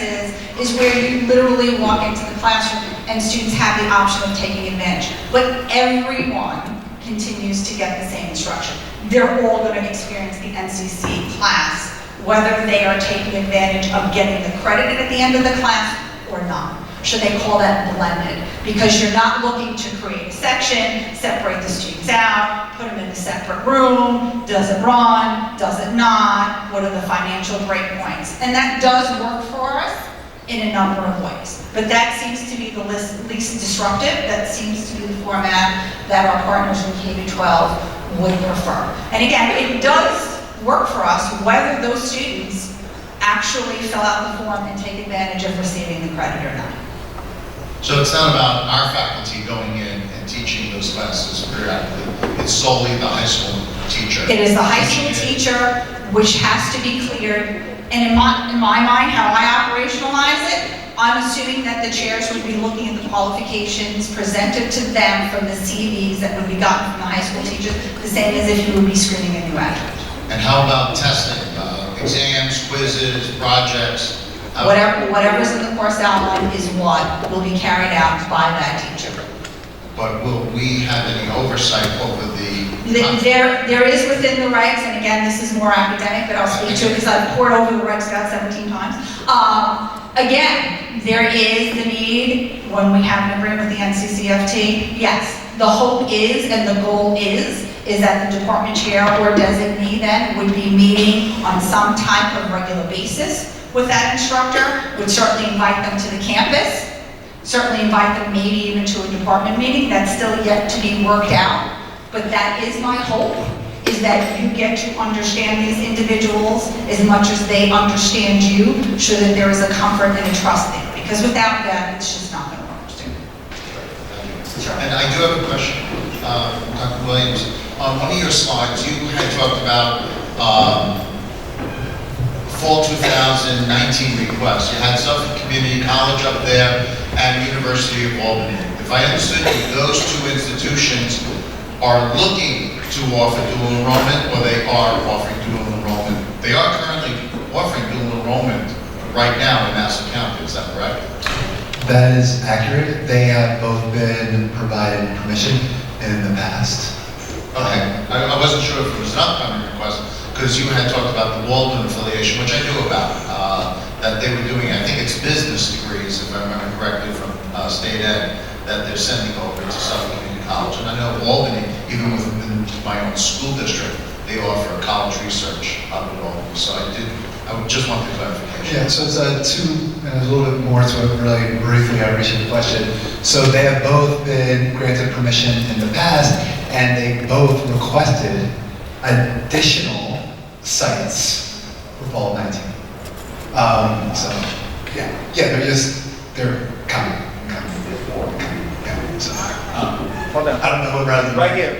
is where you literally walk into the classroom and students have the option of taking advantage. But everyone continues to get the same instruction. They're all going to experience the NCC class, whether they are taking advantage of getting the credit at the end of the class or not. Should they call that blended? Because you're not looking to create a section, separate the students out, put them in a separate room. Does it run? Does it not? What are the financial breakpoints? And that does work for us in a number of ways. But that seems to be the least disruptive. That seems to be the format that our partners in K-12 would prefer. And again, it does work for us whether those students actually fill out the form and take advantage of receiving the credit or not. So it's not about our faculty going in and teaching those classes periodically. It's solely the high school teacher. It is the high school teacher, which has to be cleared. And in my mind, how I operationalize it, I'm assuming that the chairs would be looking at the qualifications presented to them from the CVs that would be gotten from the high school teachers, the same as if you would be screening a new graduate. And how about testing? Exams, quizzes, projects? Whatever's in the course outline is what will be carried out by that teacher. But will we have any oversight over There is within the regs, and again, this is more academic, but I'll speak to it because I've poured over the regs about 17 times. Again, there is the need, when we have an agreement with the NCCFT, yes, the hope is and the goal is that the department chair or designee then would be meeting on some type of regular basis with that instructor, would certainly invite them to the campus, certainly invite them maybe even to a department meeting. That's still yet to be worked out. But that is my hope, is that you get to understand these individuals as much as they understand you, so that there is a comfort and a trust there. Because without that, it's just not going to work. Sure. And I do have a question, Dr. Williams. On one of your slides, you had talked about fall 2019 requests. You had Suffolk Community College up there and University of Albany. If I understood you, those two institutions are looking to offer dual enrollment, or they are offering dual enrollment. They are currently offering dual enrollment right now in Nassau County, is that correct? That is accurate. They have both been provided permission in the past. Okay, I wasn't sure if it was an upcoming request, because you had talked about the Walden affiliation, which I knew about, that they were doing, I think it's business degrees, if I remember correctly, from state ed, that they're sending over to Suffolk Community College. And I know Albany, even within my own school district, they offer college research up at Albany. So I just want the clarification. Yeah, so it's a little bit more to it, really briefly, I appreciate the question. So they have both been granted permission in the past, and they both requested additional sites for fall of 19. So, they're coming. Yeah, so, Hold on. I don't know what rather than... Right here.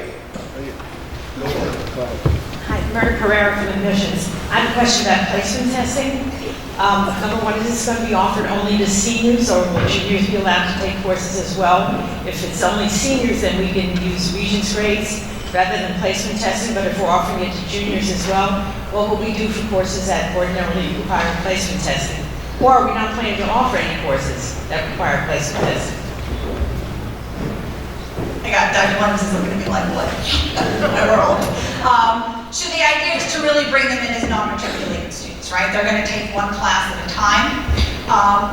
Hi, Myrna Carrera from Admissions. I have a question about placement testing. Number one, is this going to be offered only to seniors, or will juniors be allowed to take courses as well? If it's only seniors, then we can use Regents grades rather than placement testing, but if we're offering it to juniors as well, what will we do for courses that ordinarily require placement testing? Or are we not planning to offer any courses that require placement testing? I got Dr. Williams is looking at me like, what? So the idea is to really bring them in as non-matriculated students, right? They're going to take one class at a time.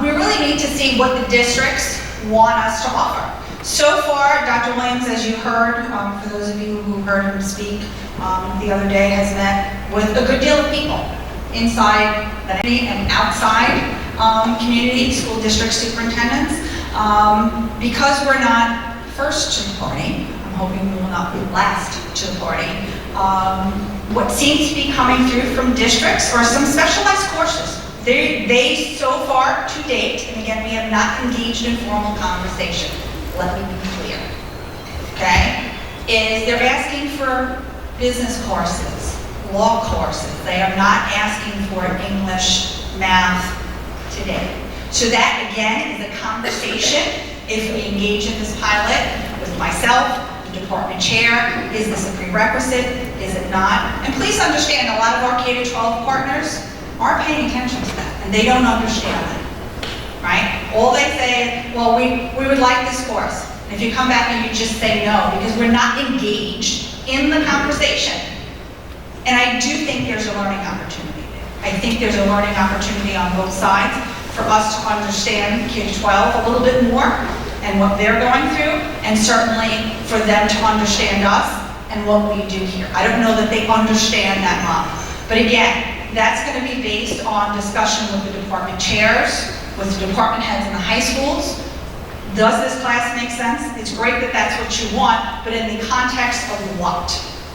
We really need to see what the districts want us to offer. So far, Dr. Williams, as you heard, for those of you who heard him speak the other day, has met with a good deal of people inside the community and outside community, school district superintendents. Because we're not first to the party, I'm hoping we will not be last to the party. What seems to be coming through from districts are some specialized courses. They so far to date, and again, we have not engaged in formal conversation. Let me be clear, okay? Is they're asking for business courses, law courses. They are not asking for English, math today. So that, again, is a conversation, if we engage in this pilot with myself, the department chair. Is this a prerequisite? Is it not? And please understand, a lot of our K-12 partners aren't paying attention to that, and they don't understand that, right? All they say is, well, we would like this course. And if you come back and you just say no, because we're not engaged in the conversation. And I do think there's a learning opportunity there. I think there's a learning opportunity on both sides for us to understand K-12 a little bit more and what they're going through, and certainly for them to understand us and what we do here. I don't know that they understand that model. But again, that's going to be based on discussion with the department chairs, with the department heads in the high schools. Does this class make sense? It's great that that's what you want, but in the context of what?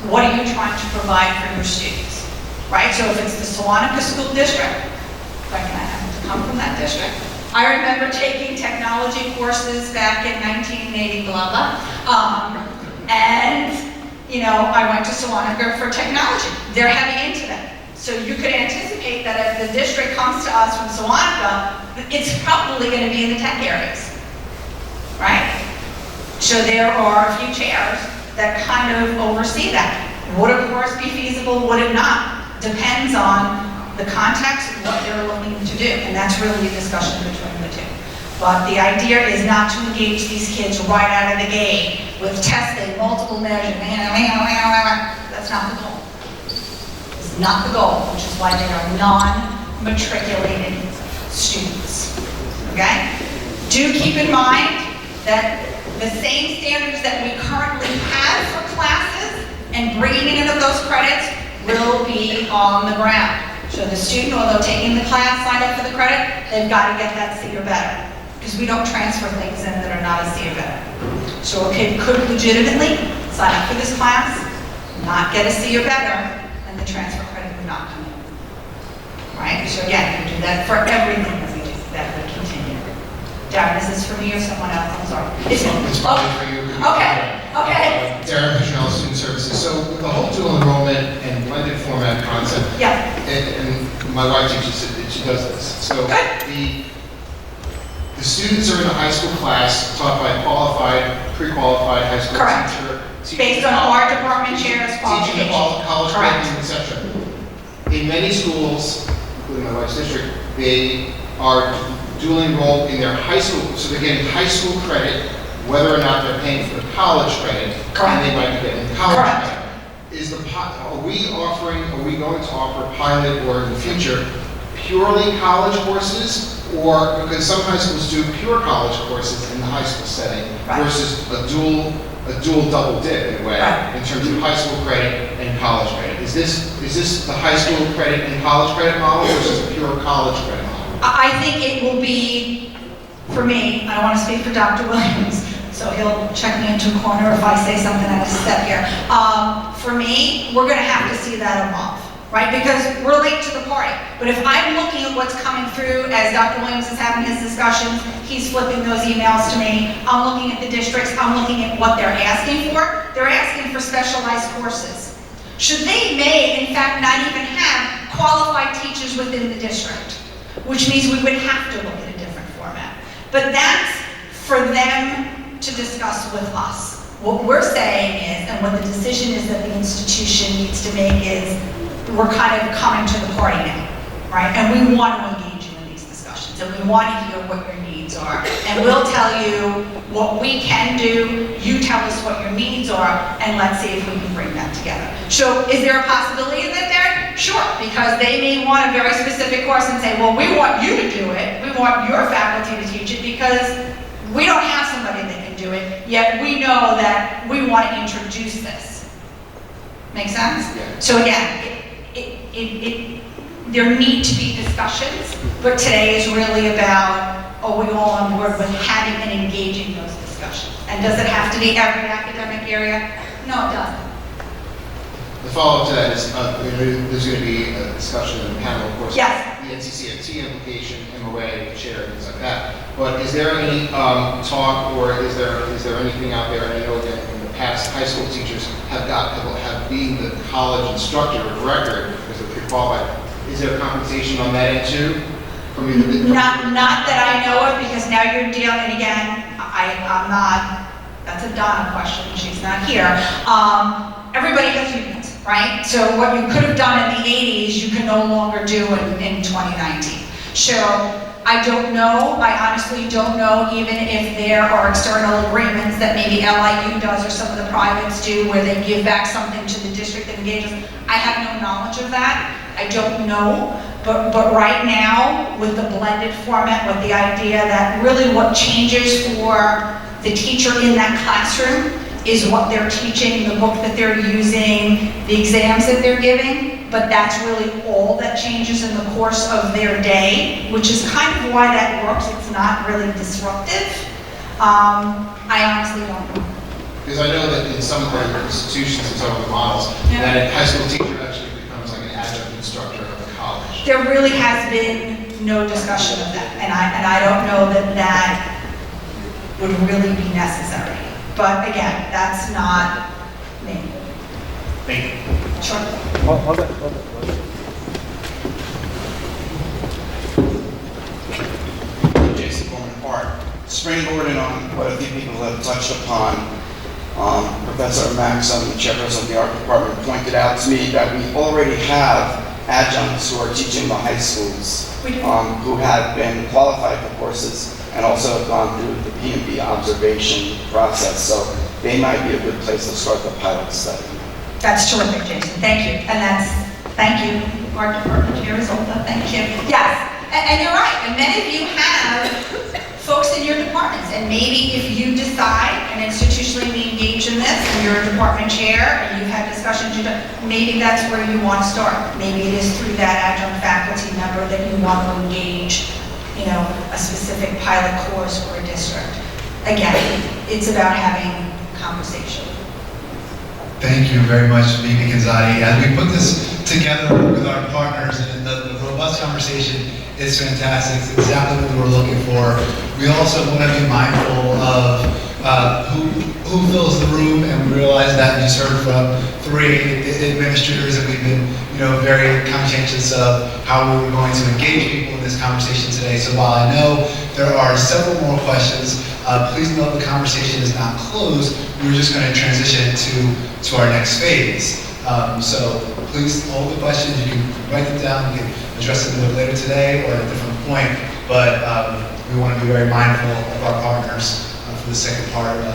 What are you trying to provide for your students? Right? So if it's the Sewanaka School District, reckon I happen to come from that district. I remember taking technology courses back in 1980, blah, blah. And, you know, I went to Sewanaka for technology. They're heavy into that. So you could anticipate that if the district comes to us from Sewanaka, it's probably going to be in the tech areas, right? So there are a few chairs that kind of oversee that. Would a course be feasible? Would it not? Depends on the context of what they're looking to do, and that's really a discussion between the two. But the idea is not to engage these kids right out of the gate with testing, multiple measures. That's not the goal. It's not the goal, which is why they are non-matriculated students. Okay? Do keep in mind that the same standards that we currently have for classes and bringing in of those credits will be on the ground. So the student, although taking the class, signed up for the credit, they've got to get that C or better. Because we don't transfer things in that are not a C or better. So a kid could legitimately sign up for this class, not get a C or better, and the transfer credit would not come in. Right? So again, we do that for everything that we do. That would continue. Darren, is this for me or someone else? I'm sorry. It's probably for you. Okay. Okay. Darren Pichinella, Student Services. So with the whole dual enrollment and blended format concept, Yeah. and my wife teaches it, and she does this. So the students are in a high school class taught by a qualified, pre-qualified high school Correct. teacher. Based on our department chairs Teaching the college Correct. curriculum, etc. In many schools, including my wife's district, they are dual enrolled in their high school, so they're getting high school credit, whether or not they're paying for the college credit, Correct. and they might be getting college Correct. credit. Are we going to offer pilot or in the future purely college courses? Or, because some high schools do pure college courses in the high school setting Right. versus a dual double dip in a way, Right. in terms of high school credit and college credit. Is this the high school credit and college credit model versus a pure college credit model? I think it will be, for me, I don't want to speak for Dr. Williams, so he'll check me into a corner if I say something out of step here. For me, we're going to have to see that evolve, right? Because we're late to the party. But if I'm looking at what's coming through as Dr. Williams is having his discussions, he's flipping those emails to me, I'm looking at the districts, I'm looking at what they're asking for. They're asking for specialized courses. They may, in fact, not even have qualified teachers within the district, which means we would have to look at a different format. But that's for them to discuss with us. What we're saying is, and what the decision is that the institution needs to make is, we're kind of coming to the party now, right? And we want to engage you in these discussions, and we want to hear what your needs are. And we'll tell you what we can do, you tell us what your needs are, and let's see if we can bring that together. So is there a possibility of that there? Sure, because they may want a very specific course and say, well, we want you to do it, we want your faculty to teach it, because we don't have somebody that can do it, yet we know that we want to introduce this. Make sense? Yeah. So again, there need to be discussions, but today is really about, are we all on board with having and engaging those discussions? And does it have to be every academic area? No, it doesn't. The follow-up to that is, there's going to be a discussion in the panel, of course. Yes. The NCCFT implication, MOA, chair, things like that. But is there any talk, or is there anything out there? And I know that in the past, high school teachers have been the college instructor of record because they're pre-qualified. Is there compensation on that end too? Not that I know of, because now you're dealing, and again, I'm not That's a Donna question, she's not here. Everybody has unions, right? So what you could have done in the 80s, you can no longer do in 2019. So I don't know, I honestly don't know even if there are external agreements that maybe LIU does or some of the privates do where they give back something to the district that engages. I have no knowledge of that. I don't know. But right now, with the blended format, with the idea that really what changes for the teacher in that classroom is what they're teaching, the book that they're using, the exams that they're giving, but that's really all that changes in the course of their day, which is kind of why that works. It's not really disruptive. I honestly don't know. Because I know that in some of the institutions and some of the models, that a high school teacher actually becomes like an adjunct instructor of the college. There really has been no discussion of that, and I don't know that that would really be necessary. But again, that's not me. Thank you. Sure. Hold on. Jason Gorman Hart. Springboarding on what a few people have touched upon, Professor Maxim, the chairperson of the art department, pointed out to me that we already have adjuncts who are teaching the high schools, who have been qualified for courses and also have gone through the P&B observation process. So they might be a good place to start the pilot study. That's terrific, Jason. Thank you. And thank you, Art Department Chair Zolta. Thank you. Yes, and you're right. And many of you have folks in your departments. And maybe if you decide and institutionally be engaged in this and you're a department chair and you've had discussions, maybe that's where you want to start. Maybe it is through that adjunct faculty member that you want to engage, a specific pilot course for a district. Again, it's about having conversation. Thank you very much, Mimi Kanzati. As we put this together with our partners, and the robust conversation is fantastic. It's exactly what we were looking for. We also want to be mindful of who fills the room, and we realize that you heard from 3 administrators, and we've been, very conscientious of how we were going to engage people in this conversation today. So while I know there are several more questions, please know the conversation is not closed. We're just going to transition to our next phase. So please hold the questions. You can write them down. You can address them a bit later today or at a different point. But we want to be very mindful of our partners for the second part of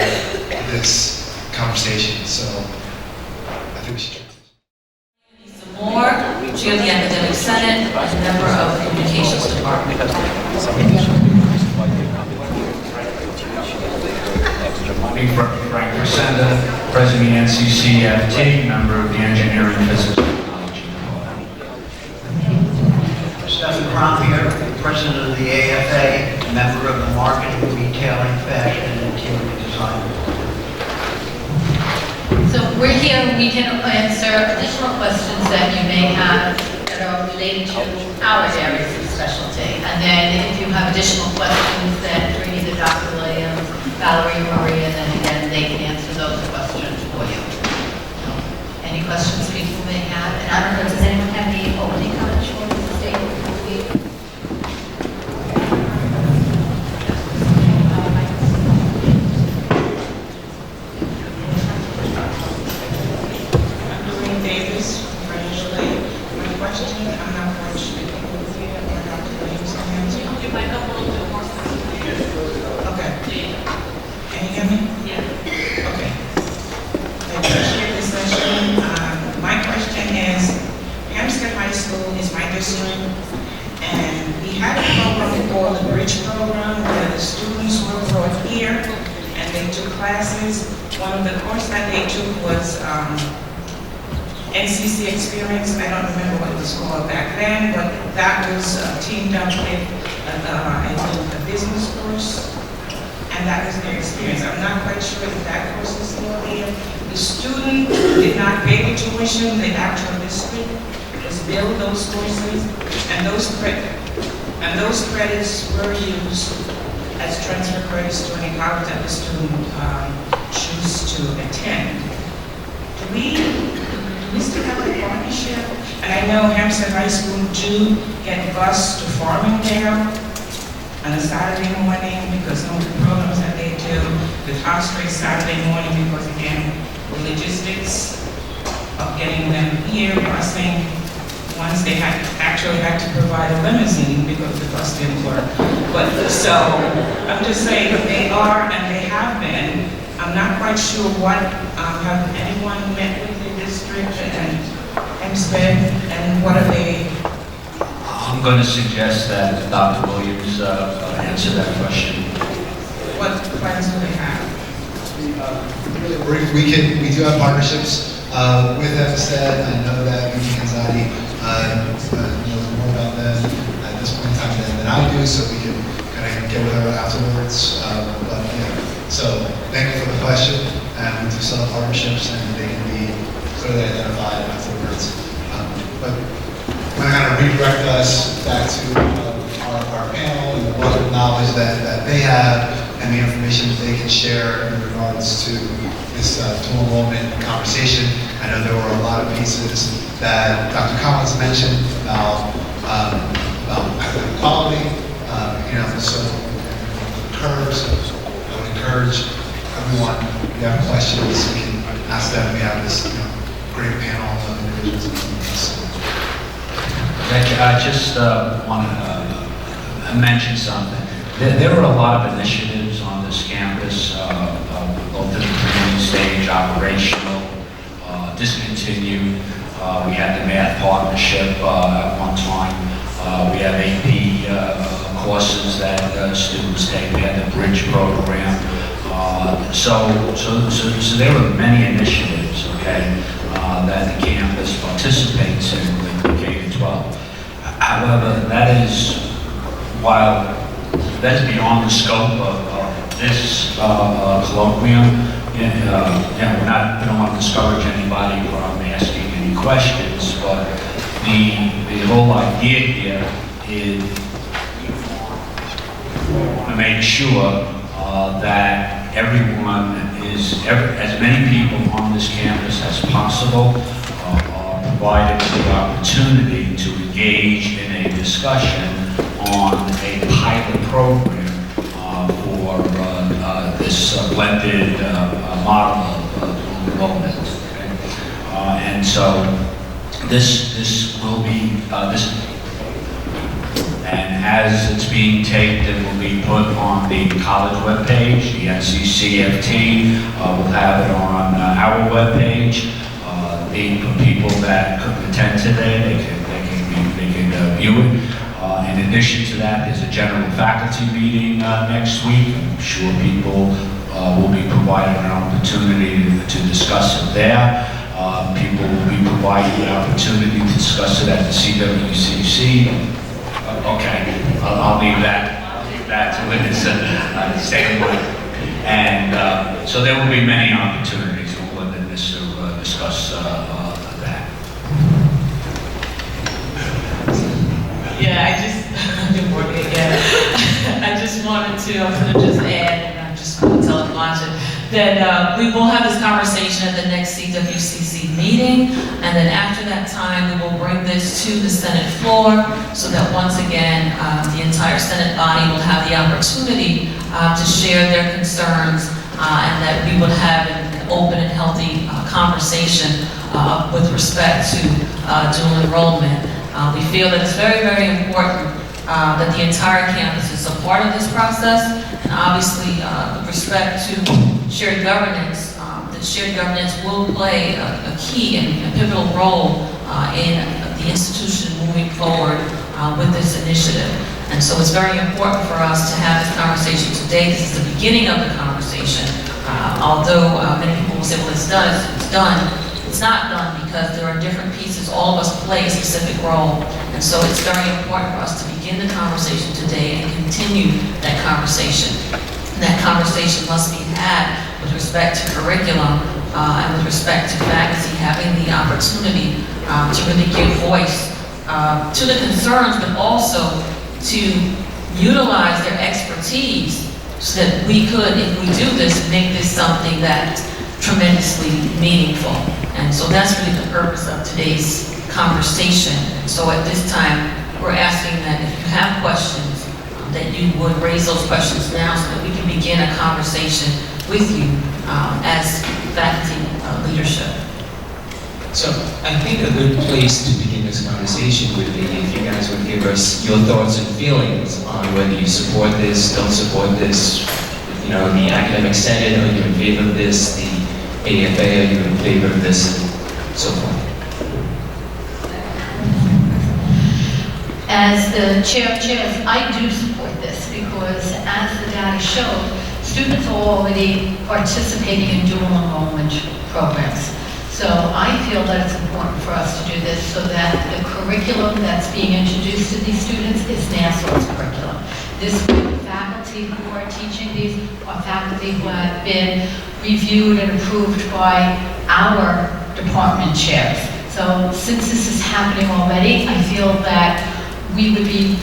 this conversation. So I think we should. Moore, Chair of the Academic Senate, and member of the Communications Department. Frank Crescenda, President of the NCCFT, member of the Engineering, Physics, Technology. Stephen Crompier, President of the AFA, member of the Marketing, Retailing, Fashion, and Interior Design. So we're here, we can answer additional questions that you may have that are related to our areas of specialty. And then if you have additional questions that are either Dr. Williams, Valerie, Maria, then again, they can answer those questions for you. Any questions people may have? And I don't know, does anyone have any opening comments for the statement? One of the courses that they took was NCC Experience. I don't remember what it was called back then, but that was teamed up with a business course, and that was their experience. I'm not quite sure if that course is still there. The student did not pay the tuition. The actual district was billed those courses, and those credits were used as transfer credits to any college that the student choose to attend. Do we still have a partnership? And I know Hampstead High School do get bused to Farmingdale on a Saturday morning because some of the programs that they do. the top straight Saturday morning because again, the logistics of getting them here, busing. Once they actually had to provide a limousine because the bus didn't work. But so, I'm just saying that they are and they have been. I'm not quite sure what, have anyone met with the district and MSPED and what are they? I'm going to suggest that Dr. Williams answer that question. What plans do they have? Really brief, we do have partnerships with MSPED. I know that Vicky Kanzati knows more about them at this point in time than I do, so we can kind of get with her afterwards. But yeah, so thank you for the question. And we do still have partnerships, and they can be clearly identified afterwards. But I'm going to redirect us back to our panel and the wealth of knowledge that they have and the information that they can share in regards to this dual enrollment conversation. I know there were a lot of pieces that Dr. Collins mentioned about academic quality, so I would encourage everyone, if you have questions, we can ask them. We have this great panel of individuals. I just want to mention something. There are a lot of initiatives on this campus, both at the planning stage, operational, discontinued. We had the math partnership at one time. We have AP courses that students take. We had the bridge program. So there are many initiatives, okay, that the campus participates in with K-12. However, that is beyond the scope of this colloquium. We don't want to discourage anybody from asking any questions, but the whole idea here is to make sure that everyone as many people on this campus as possible are provided with the opportunity to engage in a discussion on a pilot program for this blended model of enrollment. Okay? And so this will be, and as it's being taped, it will be put on the college webpage. The NCCFT will have it on our webpage. The people that couldn't attend today, they can view it. In addition to that, there's a general faculty meeting next week. I'm sure people will be provided an opportunity to discuss it there. People will be provided the opportunity to discuss it at the CWCC. Okay, I'll leave that to witness and stay away. And so there will be many opportunities more than this to discuss that. Yeah, good morning again. I just wanted to, I'm going to just add, and I'm just going to tell Elijah, that we will have this conversation at the next CWCC meeting, and then after that time, we will bring this to the Senate floor, so that once again, the entire Senate body will have the opportunity to share their concerns, and that we would have an open and healthy conversation with respect to dual enrollment. We feel that it's very, very important that the entire campus is a part of this process, and obviously with respect to shared governance, that shared governance will play a key and pivotal role in the institution moving forward with this initiative. And so it's very important for us to have this conversation today. This is the beginning of the conversation. Although many people will say, well, it's done, it's done. It's not done because there are different pieces. All of us play a specific role. And so it's very important for us to begin the conversation today and continue that conversation. And that conversation must be had with respect to curriculum and with respect to faculty having the opportunity to really give voice to the concerns, but also to utilize their expertise so that we could, if we do this, make this something that's tremendously meaningful. And so that's really the purpose of today's conversation. So at this time, we're asking that if you have questions, that you would raise those questions now so that we can begin a conversation with you as faculty leadership. So I think a good place to begin this conversation would be if you guys would give us your thoughts and feelings on whether you support this, don't support this, you know, the academic senate, are you in favor of this, the AFA, are you in favor of this, and so forth. As the chair of chairs, I do support this because as the data showed, students are already participating in dual enrollment programs. So I feel that it's important for us to do this so that the curriculum that's being introduced to these students is Nassau's curriculum. This way, the faculty who are teaching these are faculty who have been reviewed and approved by our department chairs. So since this is happening already, I feel that we would be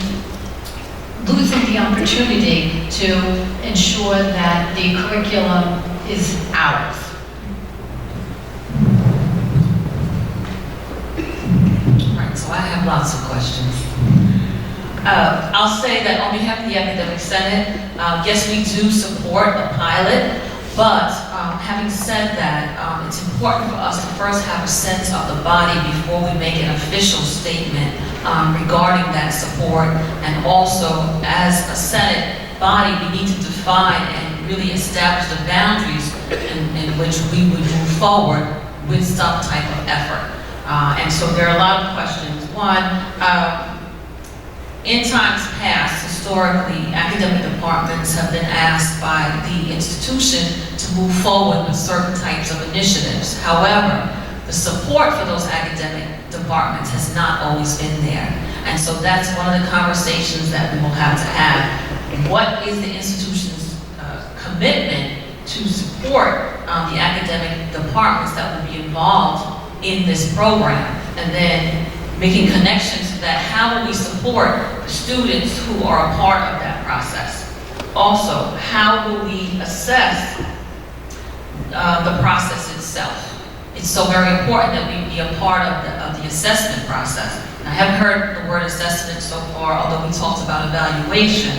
losing the opportunity to ensure that the curriculum is ours. So I have lots of questions. I'll say that on behalf of the Academic Senate, yes, we do support a pilot, but having said that, it's important for us to first have a sense of the body before we make an official statement regarding that support. And also, as a Senate body, we need to define and really establish the boundaries in which we would move forward with some type of effort. And so there are a lot of questions. One, in times past, historically, academic departments have been asked by the institution to move forward with certain types of initiatives. However, the support for those academic departments has not always been there. And so that's one of the conversations that we will have to have. What is the institution's commitment to support the academic departments that will be involved in this program, and then making connections to that, how will we support the students who are a part of that process? Also, how will we assess the process itself? It's so very important that we be a part of the assessment process. I haven't heard the word assessment so far, although we talked about evaluation.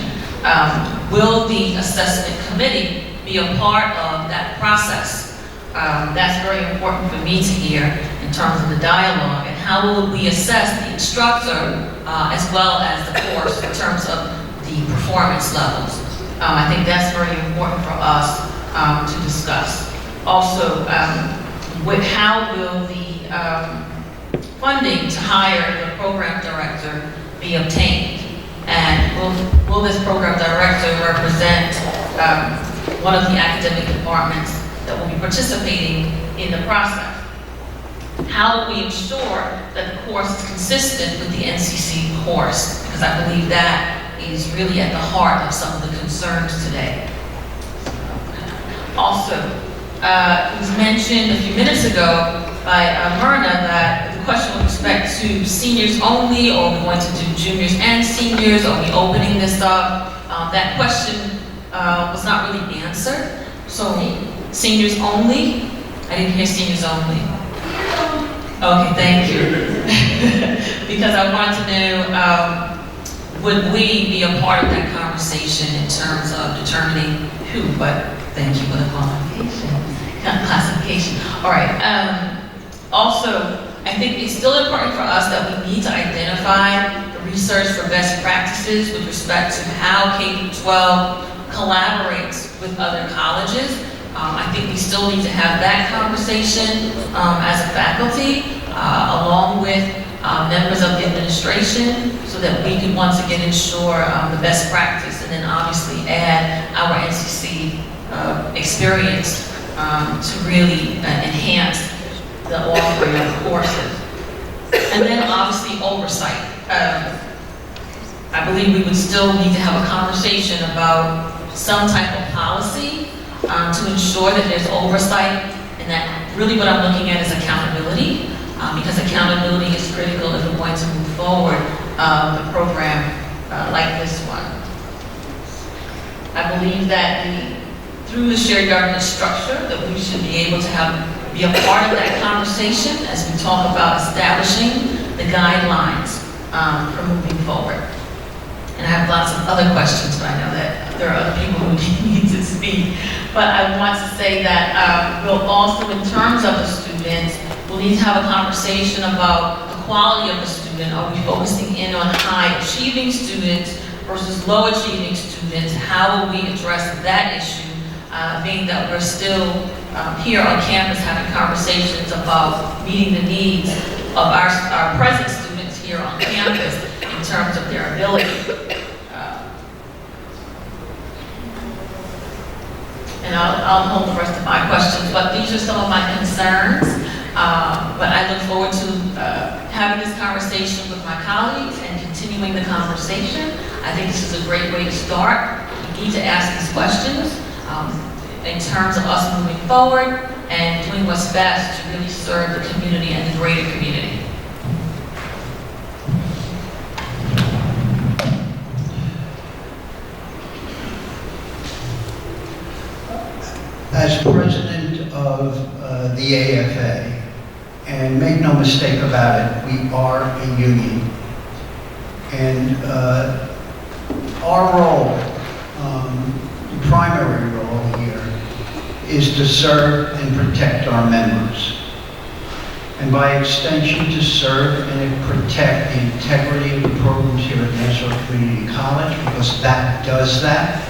Will the assessment committee be a part of that process? That's very important for me to hear in terms of the dialogue, and how will we assess the instructor as well as the course in terms of the performance levels. I think that's very important for us to discuss. Also, how will the funding to hire the program director be obtained? And will this program director represent one of the academic departments that will be participating in the process? How do we ensure that the course is consistent with the NCC course? Because I believe that is really at the heart of some of the concerns today. Also, it was mentioned a few minutes ago by Myrna that the question with respect to seniors only, or are we going to do juniors and seniors? Are we opening this up? That question was not really answered. So, seniors only? I didn't hear seniors only. Okay, thank you. Because I want to know, would we be a part of that conversation in terms of determining who? But thank you for the classification. All right. Also, I think it's still important for us that we need to identify the research for best practices with respect to how K-12 collaborates with other colleges. I think we still need to have that conversation as a faculty, along with members of the administration, so that we can once again ensure the best practice, and then obviously add our NCC experience to really enhance the offering of courses. And then obviously oversight. I believe we would still need to have a conversation about some type of policy to ensure that there's oversight, and that really what I'm looking at is accountability, because accountability is critical if we're going to move forward the program like this one. I believe that through the shared governance structure, that we should be able to be a part of that conversation as we talk about establishing the guidelines for moving forward. And I have lots of other questions, but I know that there are other people who need to speak. But I want to say that we'll also, in terms of the students, we'll need to have a conversation about the quality of the student. Are we focusing in on high achieving students versus low achieving students? How will we address that issue, being that we're still here on campus having conversations about meeting the needs of our present students here on campus in terms of their ability. And I'll hold the rest of my questions, but these are some of my concerns. But I look forward to having this conversation with my colleagues and continuing the conversation. I think this is a great way to start. We need to ask these questions in terms of us moving forward and doing what's best to really serve the community and the greater community. As president of the AFA, and make no mistake about it, we are a union. And our role, primary role here, is to serve and protect our members. And by extension, to serve and protect the integrity of the programs here at Nassau Community College, because that does that.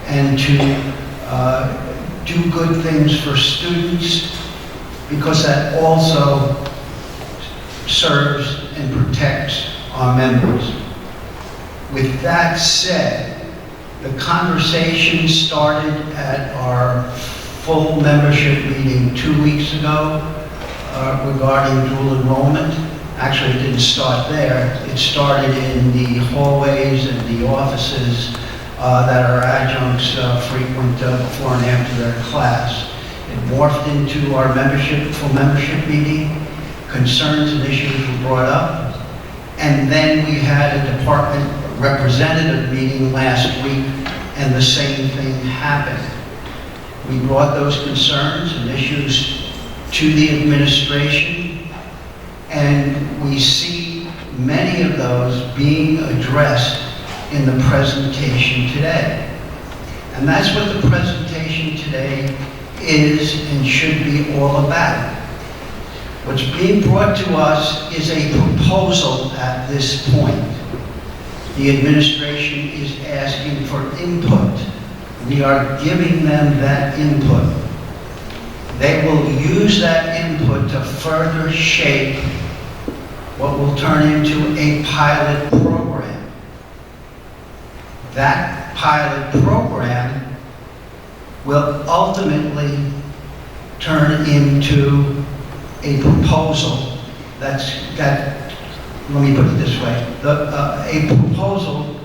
And to do good things for students, because that also serves and protects our members. With that said, the conversation started at our full membership meeting 2 weeks ago regarding dual enrollment. Actually, it didn't start there. It started in the hallways and the offices that our adjuncts frequent before and after their class. It morphed into our full membership meeting. Concerns and issues were brought up. And then we had a department representative meeting last week, and the same thing happened. We brought those concerns and issues to the administration, and we see many of those being addressed in the presentation today. And that's what the presentation today is and should be all about. What's being brought to us is a proposal at this point. The administration is asking for input. We are giving them that input. They will use that input to further shape what will turn into a pilot program. That pilot program will ultimately turn into a proposal let me put it this way, a proposal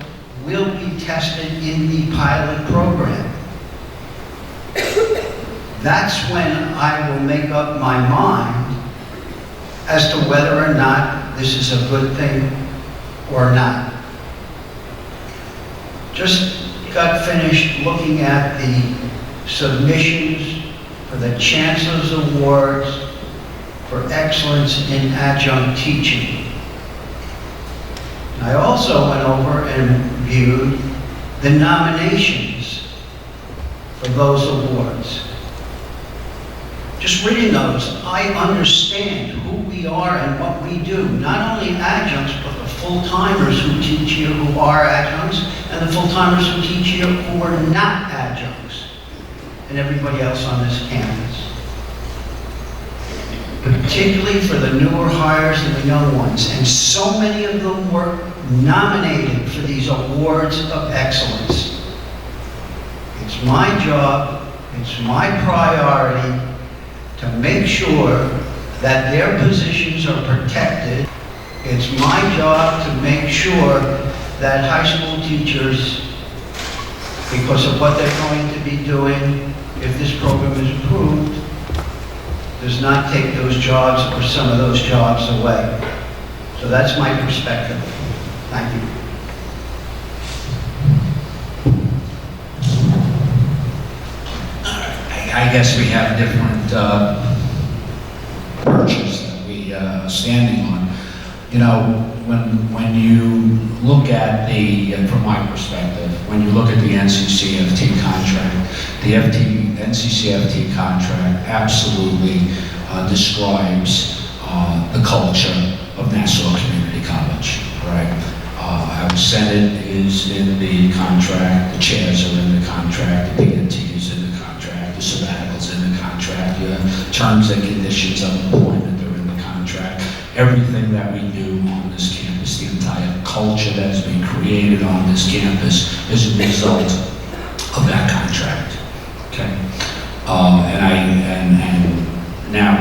will be tested in the pilot program. That's when I will make up my mind as to whether or not this is a good thing or not. Just got finished looking at the submissions for the Chancellor's Awards for Excellence in Adjunct Teaching. I also went over and viewed the nominations for those awards. Just reading those, I understand who we are and what we do. Not only adjuncts, but the full-timers who teach here who are adjuncts, and the full-timers who teach here who are not adjuncts, and everybody else on this campus. Particularly for the newer hires and the young ones. And so many of them were nominated for these awards of excellence. It's my job, it's my priority to make sure that their positions are protected. It's my job to make sure that high school teachers, because of what they're going to be doing, if this program is approved, does not take those jobs or some of those jobs away. So that's my perspective. Thank you. I guess we have different perches that we are standing on. You know, when you look at from my perspective, when you look at the NCCFT contract, the NCCFT contract absolutely describes the culture of Nassau Community College, right? Our Senate is in the contract, the chairs are in the contract, the PNT is in the contract, the sabbaticals in the contract, your terms and conditions of employment are in the contract. Everything that we do on this campus, the entire culture that has been created on this campus is a result of that contract, okay? And now,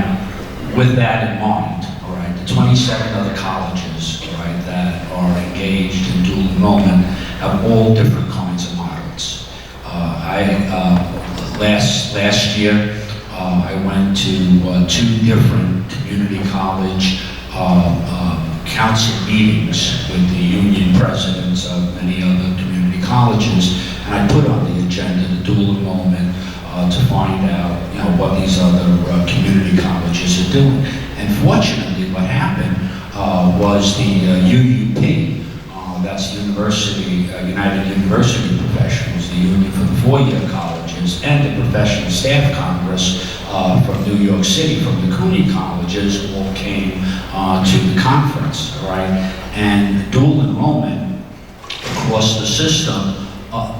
with that in mind, all right, the 27 other colleges, all right, that are engaged in dual enrollment have all different kinds of models. Last year, I went to 2 different community college council meetings with the union presidents of many other community colleges, and I put on the agenda the dual enrollment to find out, what these other community colleges are doing. And fortunately, what happened was the UUP, that's United University Professionals, the union for the 4-year colleges, and the Professional Staff Congress from New York City, from the CUNY colleges, all came to the conference, right? And dual enrollment across the system,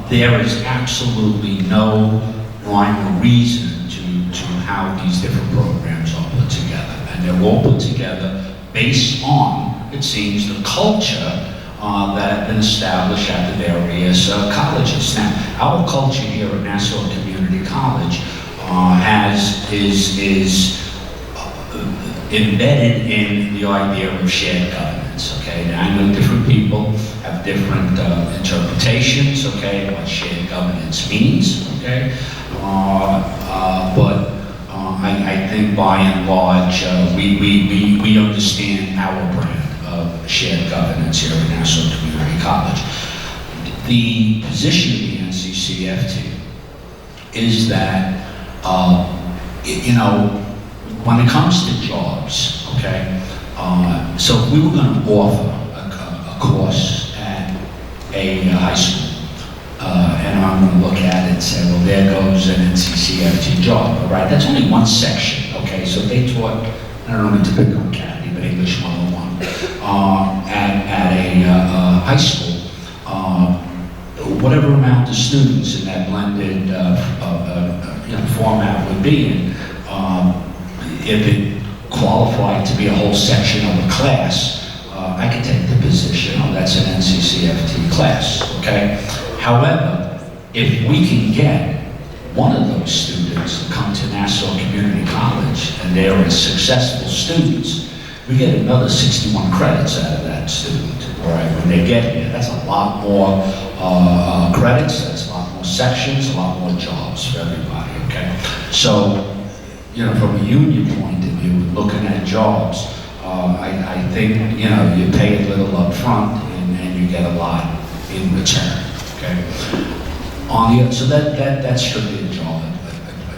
there is absolutely no rhyme or reason to how these different programs are put together. And they're all put together based on, it seems, the culture that have been established at the various colleges. Now, our culture here at Nassau Community College is embedded in the idea of shared governance, okay? Now, I know different people have different interpretations, okay, what shared governance means, okay? But I think by and large, we understand our brand of shared governance here at Nassau Community College. The position of the NCCFT is that, when it comes to jobs, okay, so if we were going to offer a course at a high school, and I'm going to look at it and say, well, there goes an NCCFT job, all right? That's only one section, okay? So they taught, I don't know, to pick on Kathy, but English 101, at a high school. Whatever amount of students in that blended format would be in, if it qualified to be a whole section of a class, I could take the position, that's an NCCFT class, okay? However, if we can get one of those students to come to Nassau Community College and they are successful students, we get another 61 credits out of that student, all right, when they get here. That's a lot more credits, that's a lot more sections, a lot more jobs for everybody, okay? So, from a union point of view, looking at jobs, I think, you pay a little up front and you get a lot in return, okay? So that's strictly a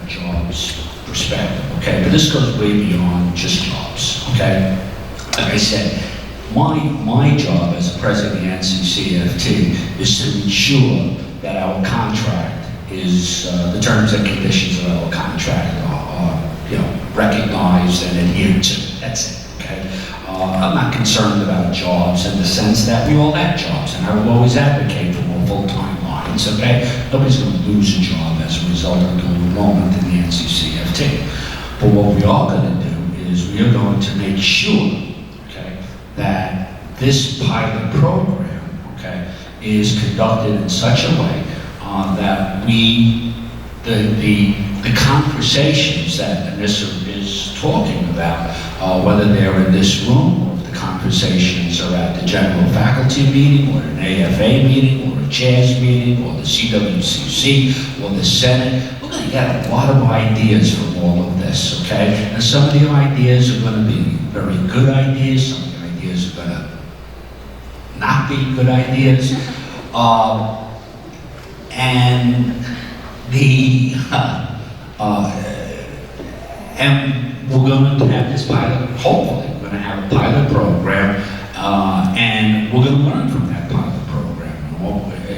jobs perspective, okay? But this goes way beyond just jobs, okay? Like I said, my job as president of the NCCFT is to ensure that our contract is, the terms and conditions of our contract are recognized and adhered to. That's it, okay? I'm not concerned about jobs in the sense that we all have jobs, and I will always advocate for more full-time lines, okay? Nobody's going to lose a job as a result of dual enrollment in the NCCFT. But what we are going to do is we are going to make sure, okay, that this pilot program, okay, is conducted in such a way that the conversations that Anissa is talking about, whether they're in this room, or if the conversations are at the general faculty meeting, or an AFA meeting, or a chairs meeting, or the CWCC, or the Senate, we're going to get a lot of ideas from all of this, okay? And some of the ideas are going to be very good ideas, some of the ideas are going to not be good ideas. And we're going to have this pilot, hopefully, we're going to have a pilot program, and we're going to learn from that pilot program.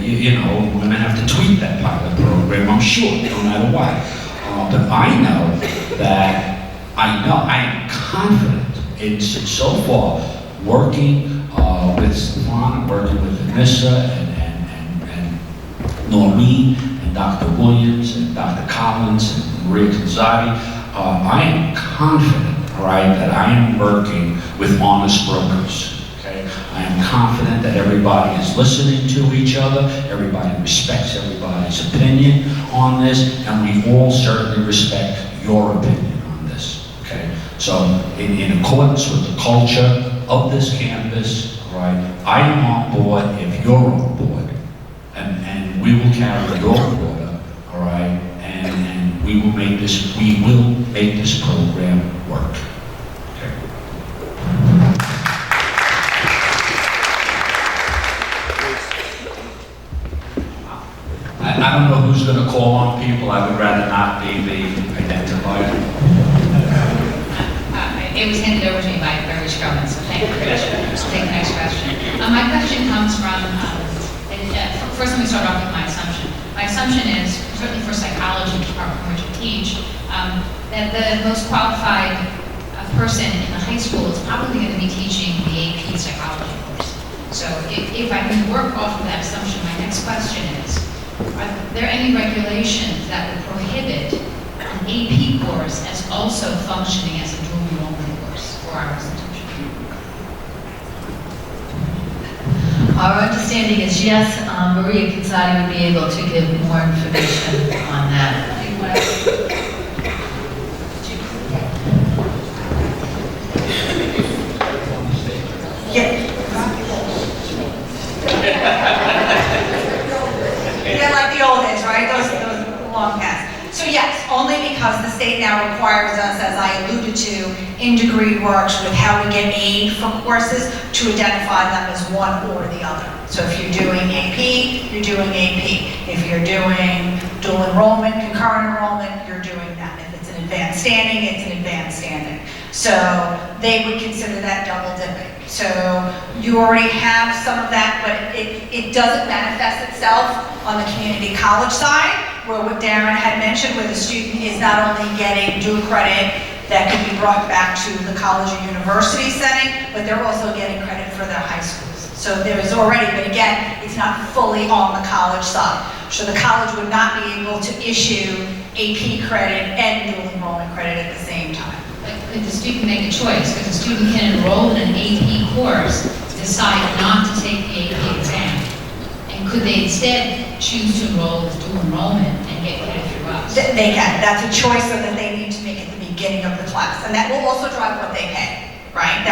you know, we're gonna have to tweak that pilot program, I'm sure, no matter what. But I am confident in so far, working with Stefan, working with Anissa and Noreen and Dr. Williams and Dr. Collins and Maria Canzati, I am confident, all right, that I am working with honest brokers. Okay? I am confident that everybody is listening to each other, everybody respects everybody's opinion on this, and we all certainly respect your opinion on this. Okay? So, in accordance with the culture of this campus, all right, I am on board if you're on board, and we will carry your quota, all right, and we will make this program work. Okay. I don't know who's going to call on people. I would rather not be the identifier. It was handed over to me by Rich Drummond, so thank you. I'll take the next question. My question comes from, first let me start off with my assumption. My assumption is, certainly for psychology department, which I teach, that the most qualified person in the high school is probably going to be teaching the AP psychology course. So if I can work off of that assumption, my next question is, are there any regulations that would prohibit an AP course as also functioning as a dual enrollment course for our institution? Our understanding is yes, Maria Canzati would be able to give more information on that. Yeah, like the old days, right? Those long past. So yes, only because the state now requires us, as I alluded to, in degree works with how we get aid for courses to identify them as one or the other. So if you're doing AP, you're doing AP. If you're doing dual enrollment, concurrent enrollment, you're doing that. If it's an advanced standing, it's an advanced standing. So they would consider that double dipping. So you already have some of that, but it doesn't manifest itself on the community college side, where what Darren had mentioned, where the student is not only getting dual credit that can be brought back to the college or university setting, but they're also getting credit for their high schools. So there is already, but again, it's not fully on the college side. So the college would not be able to issue AP credit and dual enrollment credit at the same time. Could the student make a choice? Because the student can enroll in an AP course, decide not to take the AP exam, and could they instead choose to enroll as dual enrollment and get credit through us? They can. That's a choice that they need to make at the beginning of the class, and that will also drive what they pay, right?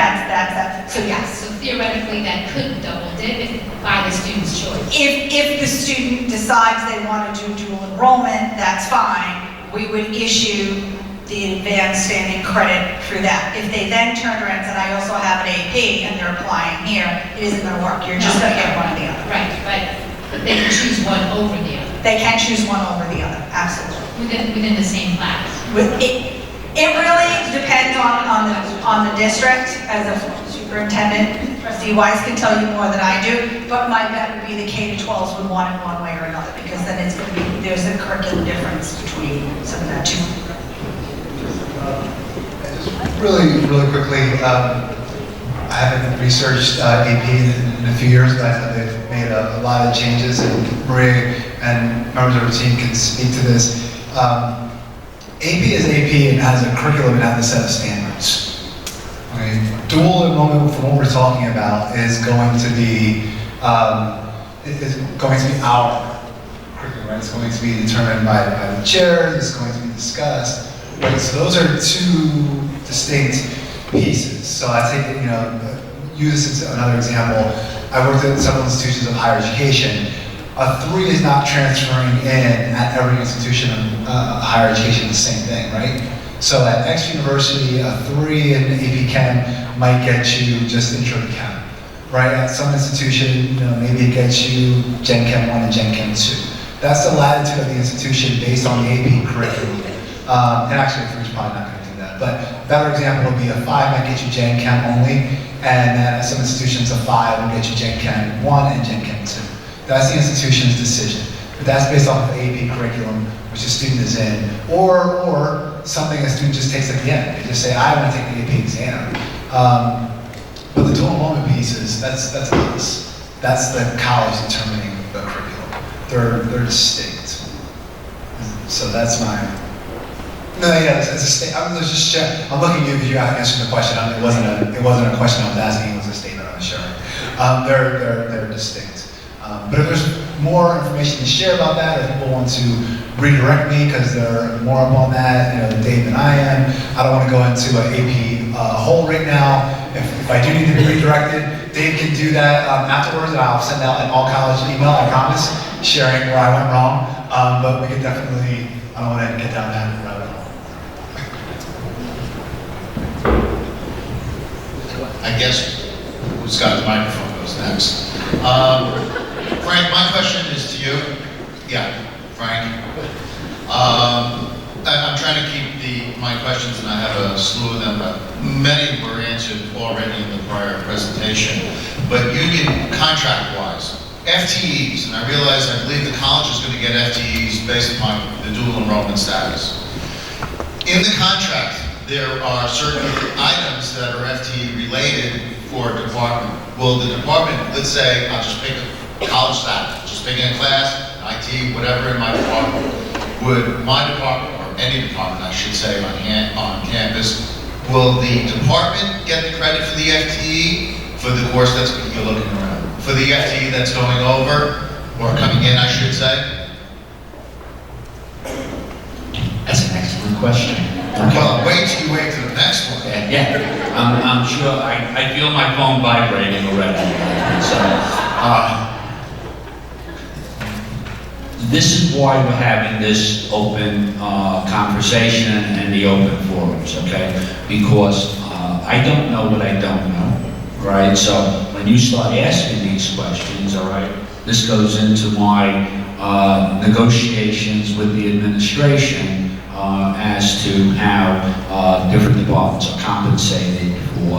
So yes. So theoretically, that could double dip by the student's choice. If the student decides they want to do dual enrollment, that's fine. We would issue the advanced standing credit through that. If they then turned around and said, I also have an AP and they're applying here, it isn't going to work. You're just going to get one or the other. Right, but they can choose one over the other. They can choose one over the other, absolutely. Within the same class. It really depends on the district. As a superintendent, Trustee Weiss can tell you more than I do, but my bet would be the K-12s would want it one way or another, because then it's going to be, there's a curriculum difference between some of that too. Really quickly, I haven't researched AP in a few years, but I know they've made a lot of changes, and Maria and members of our team can speak to this. AP is AP and has a curriculum and has a set of standards. Okay. Dual enrollment, from what we're talking about, is going to be our curriculum, right? It's going to be determined by the chairs. It's going to be discussed. Right, so those are two distinct pieces. So I take, use this as another example. I worked at several institutions of higher education. A 3 is not transferring in at every institution of higher education the same thing, right? So at X university, a 3 in AP Chem might get you just intro to Chem, right? At some institution, maybe it gets you Gen Chem 1 and Gen Chem 2. That's the latitude of the institution based on the AP curriculum. And actually, a 3 is probably not going to do that. But a better example would be a 5 might get you Gen Chem only, and then at some institutions, a 5 will get you Gen Chem 1 and Gen Chem 2. That's the institution's decision. But that's based off of AP curriculum, which the student is in, or something a student just takes at the end. They just say, I want to take the AP exam. But the dual enrollment piece is, that's us. That's the college determining the curriculum. They're distinct. So that's my, no, yeah, it's a state. I'm looking at you because you answered the question. It wasn't a question I was asking. It was a statement I was sharing. They're distinct. But if there's more information to share about that, if people want to redirect me because they're more up on that, than Dave and I am. I don't want to go into an AP hole right now. If I do need to be redirected, Dave can do that afterwards, and I'll send out an all-college email, I promise, sharing where I went wrong. But we can definitely, I don't want to get down that rabbit hole. I guess who's got the microphone goes next. Frank, my question is to you. Yeah, Frank. I'm trying to keep my questions, and I have a slew of them, but many were answered already in the prior presentation. But union contract-wise, FTEs, and I believe the college is going to get FTEs based upon the dual enrollment status. In the contract, there are certain items that are FTE related for a department. Will the department, let's say, I'll just pick a college staff, just picking a class, IT, whatever in my department, would my department, or any department I should say on campus, will the department get the credit for the FTE for the course that's, you're looking around, for the FTE that's going over, or coming in I should say? That's an excellent question. Well, wait till you wait to the next one. Yeah, I'm sure, I feel my phone vibrating already. So, this is why we're having this open conversation and the open forums, okay? Because I don't know what I don't know, right? So when you start asking these questions, all right, this goes into my negotiations with the administration as to how different departments are compensated for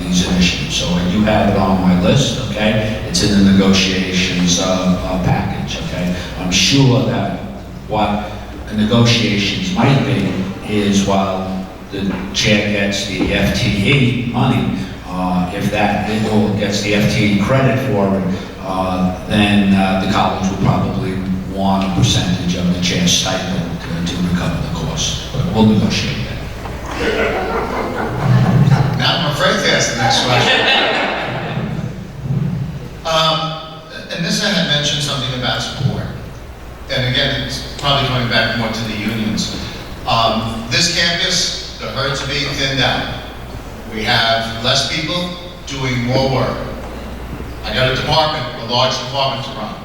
these initiatives. So I do have it on my list, okay? It's in the negotiations package, okay? I'm sure that what the negotiations might be is while the chair gets the FTE money, if that or gets the FTE credit for it, then the college will probably want a percentage of the chair stipend to recover the cost. But we'll negotiate that. Now I'm afraid to ask the next question. Anissa had mentioned something about support. And again, it's probably coming back more to the unions. This campus, the herds are being thinned out. We have less people doing more work. I got a department, a large department to run.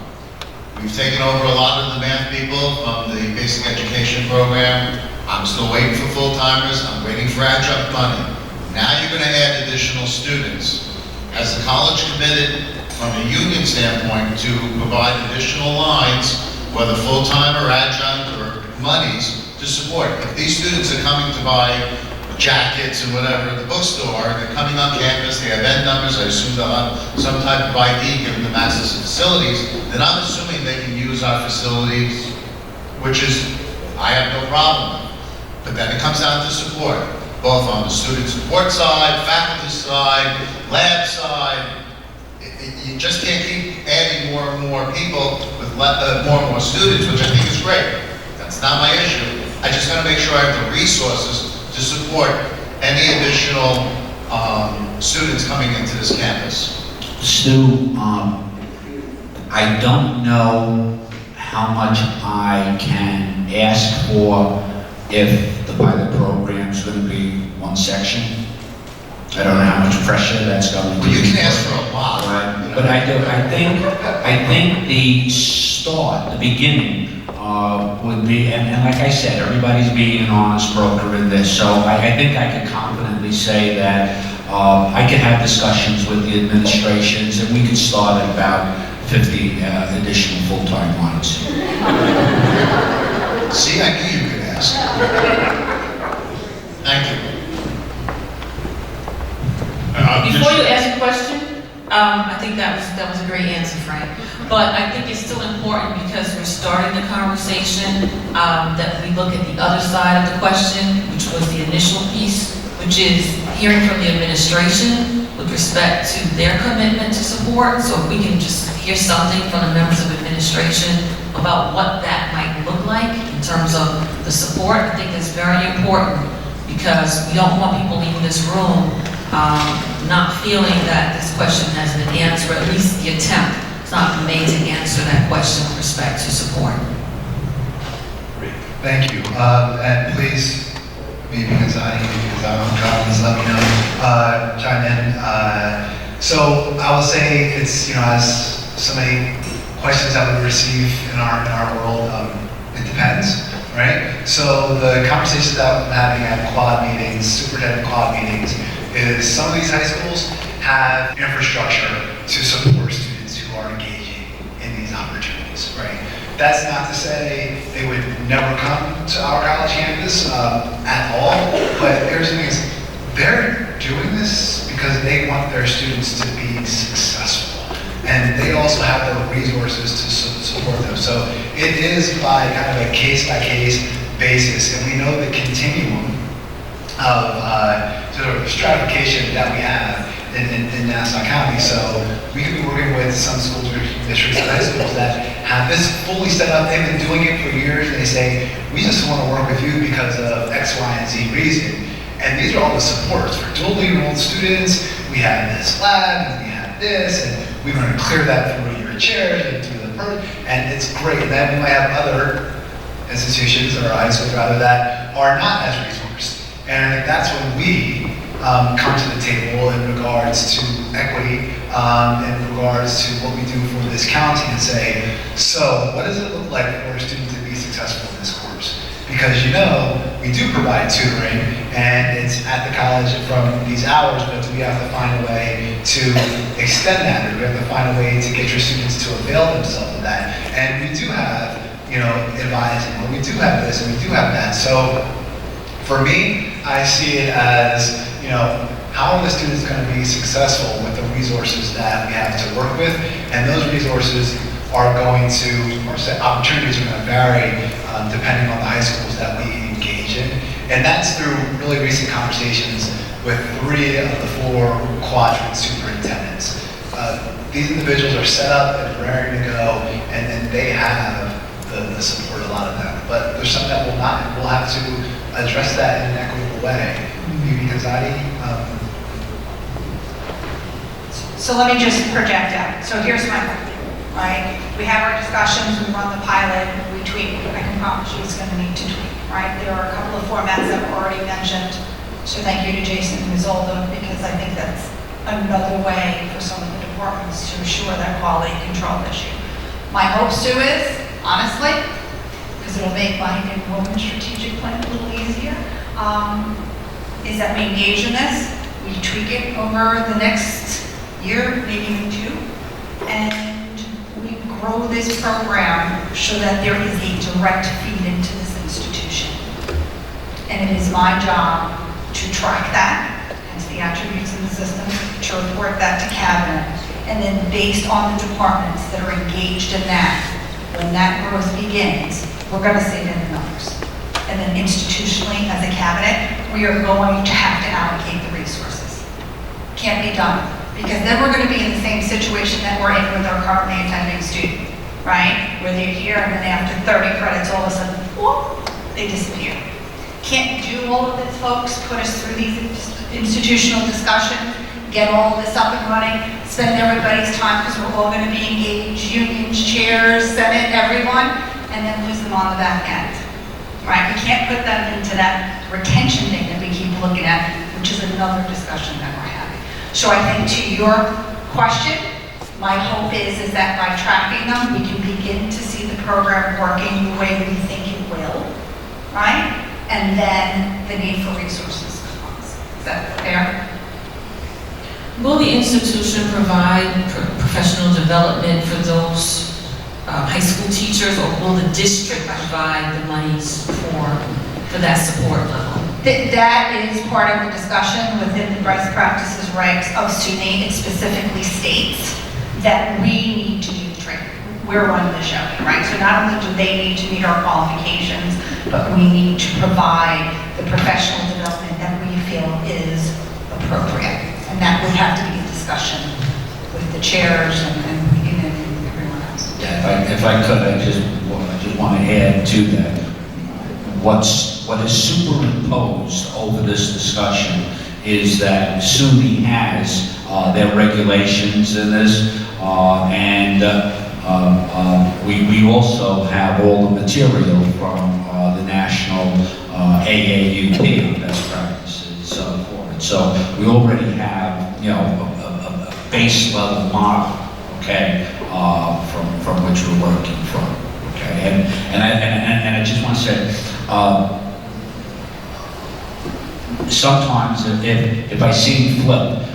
We've taken over a lot of the math people from the basic education program. I'm still waiting for full-timers. I'm waiting for adjunct money. Now you're going to add additional students. Has the college committed, from a union standpoint, to provide additional lines, whether full-time or adjunct or monies, to support? If these students are coming to buy jackets and whatever at the bookstore, they're coming on campus, they have N numbers, I assume they'll have some type of ID given them access to facilities, then I'm assuming they can use our facilities, which is, I have no problem with. But then it comes down to support, both on the student support side, faculty side, lab side. You just can't keep adding more and more people with more and more students, which I think is great. That's not my issue. I just got to make sure I have the resources to support any additional students coming into this campus. Stu, I don't know how much I can ask for if the pilot program is going to be one section. I don't know how much pressure that's going to be. Well, you can ask for a lot. Right. But I think the start, the beginning, would be, and like I said, everybody's being an honest broker in this, so I think I can confidently say that I could have discussions with the administrations and we could start at about 50 additional full-time lines. See, I knew you could ask. Thank you. Before you ask a question, I think that was a great answer, Frank. But I think it's still important because we're starting the conversation, that we look at the other side of the question, which was the initial piece, which is hearing from the administration with respect to their commitment to support. So if we can just hear something from the members of administration about what that might look like in terms of the support, I think that's very important, because we don't want people leaving this room not feeling that this question has been answered, at least the attempt is not made to answer that question with respect to support. Thank you. And please, maybe because I'm comments, let me know, chime in. So I will say it's, as so many questions that we receive in our world, it depends, right? So the conversations that I'm having at quad meetings, superintendent quad meetings, is some of these high schools have infrastructure to support students who are engaging in these opportunities, right? That's not to say they would never come to our college campus at all, but here's the thing is, they're doing this because they want their students to be successful, and they also have the resources to support them. So it is by kind of a case-by-case basis, and we know the continuum of sort of stratification that we have in Nassau County. So we could be working with some school districts and high schools that have this fully set up. They've been doing it for years, and they say, we just want to work with you because of X, Y, and Z reason. And these are all the supports for dually enrolled students. We have this lab, and we have this, and we're going to clear that through your chairs and through the and it's great. And then we might have other institutions, or high schools rather, that are not as resourced. And I think that's when we come to the table in regards to equity, in regards to what we do for this county, and say, so what does it look like for a student to be successful in this course? Because we do provide tutoring, and it's at the college from these hours, but do we have to find a way to extend that, or do we have to find a way to get your students to avail themselves of that? And we do have, advising, or we do have this, and we do have that. So for me, I see it as, how are the students going to be successful with the resources that we have to work with? And those resources are going to, or opportunities are going to vary depending on the high schools that we engage in. And that's through really recent conversations with 3 of the 4 quadrant superintendents. These individuals are set up and raring to go, and then they have the support, a lot of them. But there's some that will not, and we'll have to address that in an equitable way. Because So let me just project out. So here's my point, right? We have our discussions, we run the pilot, we tweak. I can promise you it's going to need to tweak, right? There are a couple of formats that were already mentioned. So thank you to Jason and Ms. because I think that's another way for some of the departments to assure that quality control issue. My hope, Sue, is, honestly, because it'll make my enrollment strategic plan a little easier, is that we engage in this, we tweak it over the next year, maybe even 2, and we grow this program so that there is a direct feed into this institution. And it is my job to track that, hence the attributes in the system, to report that to cabinet, and then based on the departments that are engaged in that, when that growth begins, we're going to see it in the numbers. And then institutionally, as a cabinet, we are going to have to allocate the resources. Can't be done. Because then we're going to be in the same situation that we're in with our currently attending student, right? Where they're here and then after 30 credits, all of a sudden, whoop, they disappear. Can't do all of this, folks. Put us through these institutional discussions, get all of this up and running, spend everybody's time because we're all going to be engaged, unions, chairs, Senate, everyone, and then lose them on the back end. Right? We can't put them into that retention thing that we keep looking at, which is another discussion that we're having. So I think to your question, my hope is that by tracking them, we can begin to see the program working the way we think it will, right? And then the need for resources comes. Is that fair? Will the institution provide professional development for those high school teachers, or will the district provide the monies for that support level? That is part of the discussion within the best practices regs of SUNY. It specifically states that we need to do the training. We're running the show, right? So not only do they need to meet our qualifications, but we need to provide the professional development that we feel is appropriate. And that would have to be a discussion with the chairs and everyone else. Yeah, if I could, I just want to add to that. What is superimposed over this discussion is that SUNY has their regulations in this, and we also have all the material from the national AAUP on best practices for it. So we already have, you know, a base level model, okay, from which we're working from, okay. And I just want to say, sometimes if I seem flip,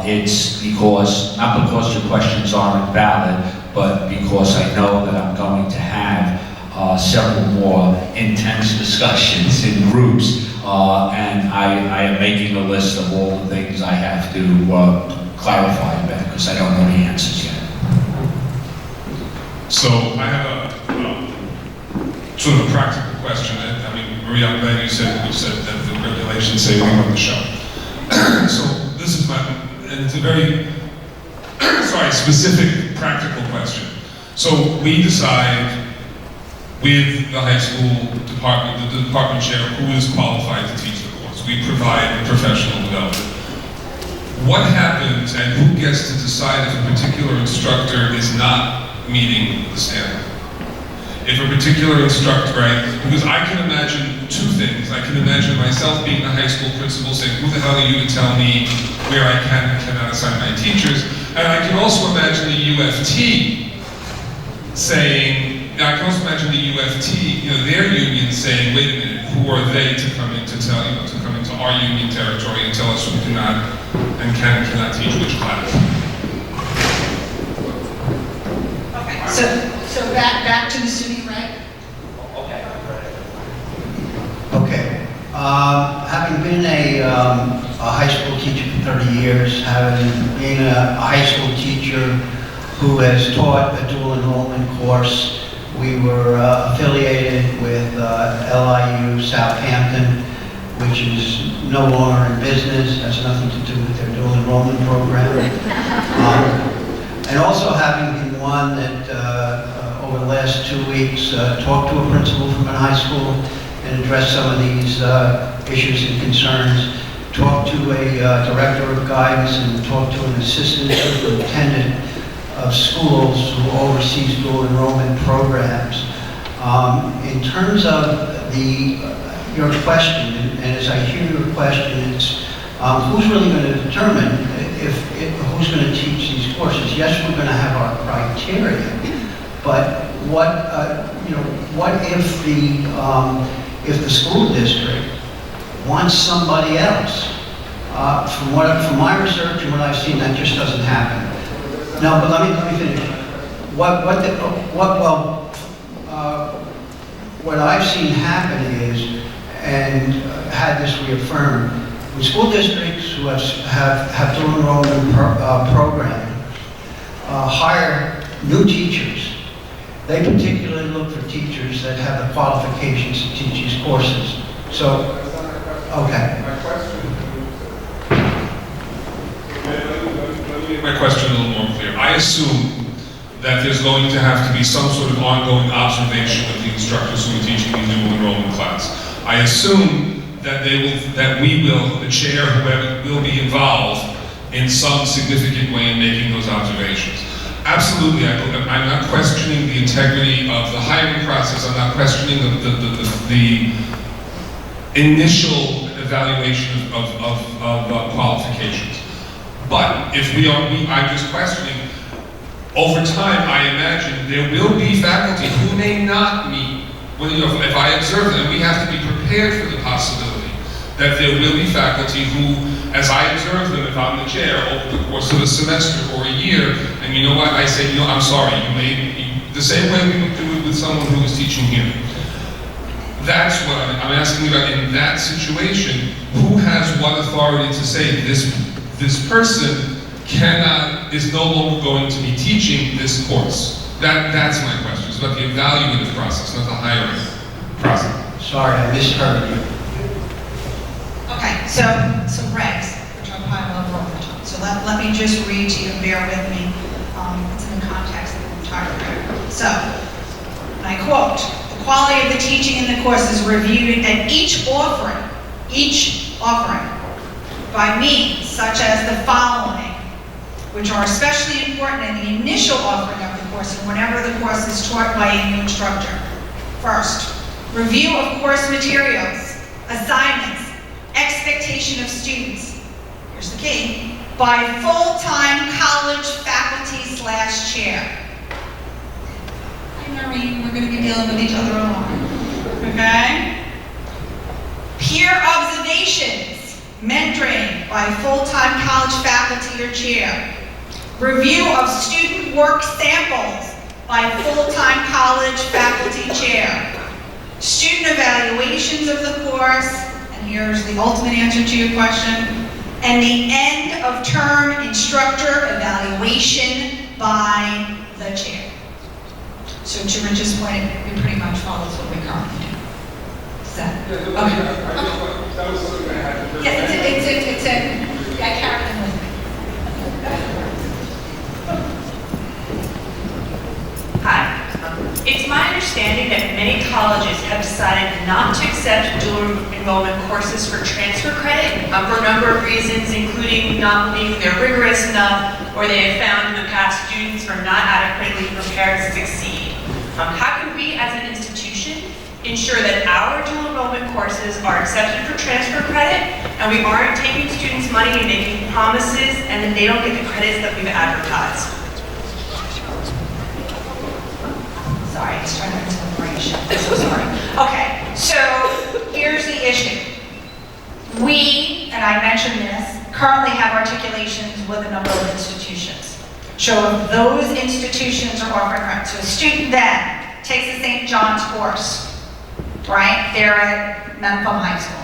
it's because, not because your questions aren't valid, but because I know that I'm going to have several more intense discussions in groups, and I am making a list of all the things I have to clarify better, because I don't know the answers yet. So I have a sort of a practical question. I mean, Maria, I'm glad you said that the regulations say we run the show. So this is and it's a very, specific practical question. So we decide with the high school department, the department chair, who is qualified to teach the course. We provide professional development. What happens and who gets to decide if a particular instructor is not meeting the standard? If a particular instructor, right, because I can imagine two things. I can imagine myself being a high school principal saying, who the hell are you to tell me where I can and cannot assign my teachers? And I can also imagine the UFT saying, I can also imagine the UFT, their union saying, wait a minute, who are they to come in to tell, to come into our union territory and tell us who cannot and can and cannot teach which class? Okay, so back to the SUNY, right? Okay. Having been a high school teacher for 30 years, having been a high school teacher who has taught a dual enrollment course, we were affiliated with LIU Southampton, which is no longer in business, has nothing to do with their dual enrollment program. And also having been one that over the last 2 weeks talked to a principal from a high school and addressed some of these issues and concerns, talked to a director of guidance and talked to an assistant superintendent of schools who oversees dual enrollment programs. In terms of your question, and as I hear your question, it's who's really going to determine who's going to teach these courses? Yes, we're going to have our criteria, but what if the school district wants somebody else? From my research and what I've seen, that just doesn't happen. No, but let me finish. What I've seen happen is, and had this reaffirmed, with school districts who have dual enrollment programming, hire new teachers. They particularly look for teachers that have the qualifications to teach these courses. So, okay. Let me make my question a little more clear. I assume that there's going to have to be some sort of ongoing observation of the instructors who are teaching the dual enrollment class. I assume that the chair, whoever, will be involved in some significant way in making those observations. Absolutely, I'm not questioning the integrity of the hiring process. I'm not questioning the initial evaluation of qualifications. But if I'm just questioning, over time, I imagine there will be faculty who may not meet. Well, if I observe them, we have to be prepared for the possibility that there will be faculty who, as I observe them, if I'm the chair, over the course of a semester or a year, and you know what, I say, I'm sorry, the same way we would do it with someone who is teaching here. That's what I'm asking about. In that situation, who has what authority to say this person is no longer going to be teaching this course? That's my question. It's about the evaluative process, not the hiring process. Sorry, I misheard you. Okay, so some regs, which I'll probably over all the time. So let me just read to you, bear with me. It's in the context of the entire reg. So, and I quote, "The quality of the teaching in the course is reviewed at each offering by means such as the following, which are especially important in the initial offering of the course and whenever the course is taught by a new instructor. First, review of course materials, assignments, expectation of students," here's the key, "by full-time college faculty/chair. Hi, Noreen, we're going to be dealing with each other a lot. Okay? Peer observations, mentoring by full-time college faculty or chair. Review of student work samples by full-time college faculty chair. Student evaluations of the course, and here's the ultimate answer to your question, and the end of term instructor evaluation by the chair. So to Rich's point, it pretty much follows what we currently do. Is that? Okay. That was something I had to. It's I carried them with me. Hi. It's my understanding that many colleges have decided not to accept dual enrollment courses for transfer credit for a number of reasons, including not believing they're rigorous enough, or they have found in the past students are not adequately prepared to succeed. How can we as an institution ensure that our dual enrollment courses are accepted for transfer credit and we aren't taking students' money and making promises and that they don't get the credits that we've advertised? Sorry, it's trying to get to the brain shift. I'm so sorry. Okay, so here's the issue. We, and I mentioned this, currently have articulations with a number of institutions. So if those institutions are offering credit, so a student then takes a St. John's course, right? They're at Mempham High School.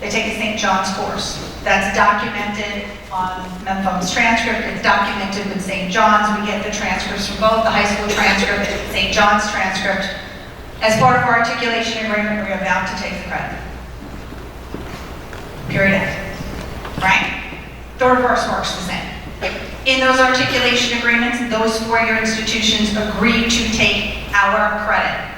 They take a St. John's course. That's documented on Mempham's transcript. It's documented with St. John's. We get the transcripts from both the high school transcript and St. John's transcript. As part of our articulation agreement, we're about to take the credit. Period. Right? The reverse works the same. In those articulation agreements, those four-year institutions agree to take our credit.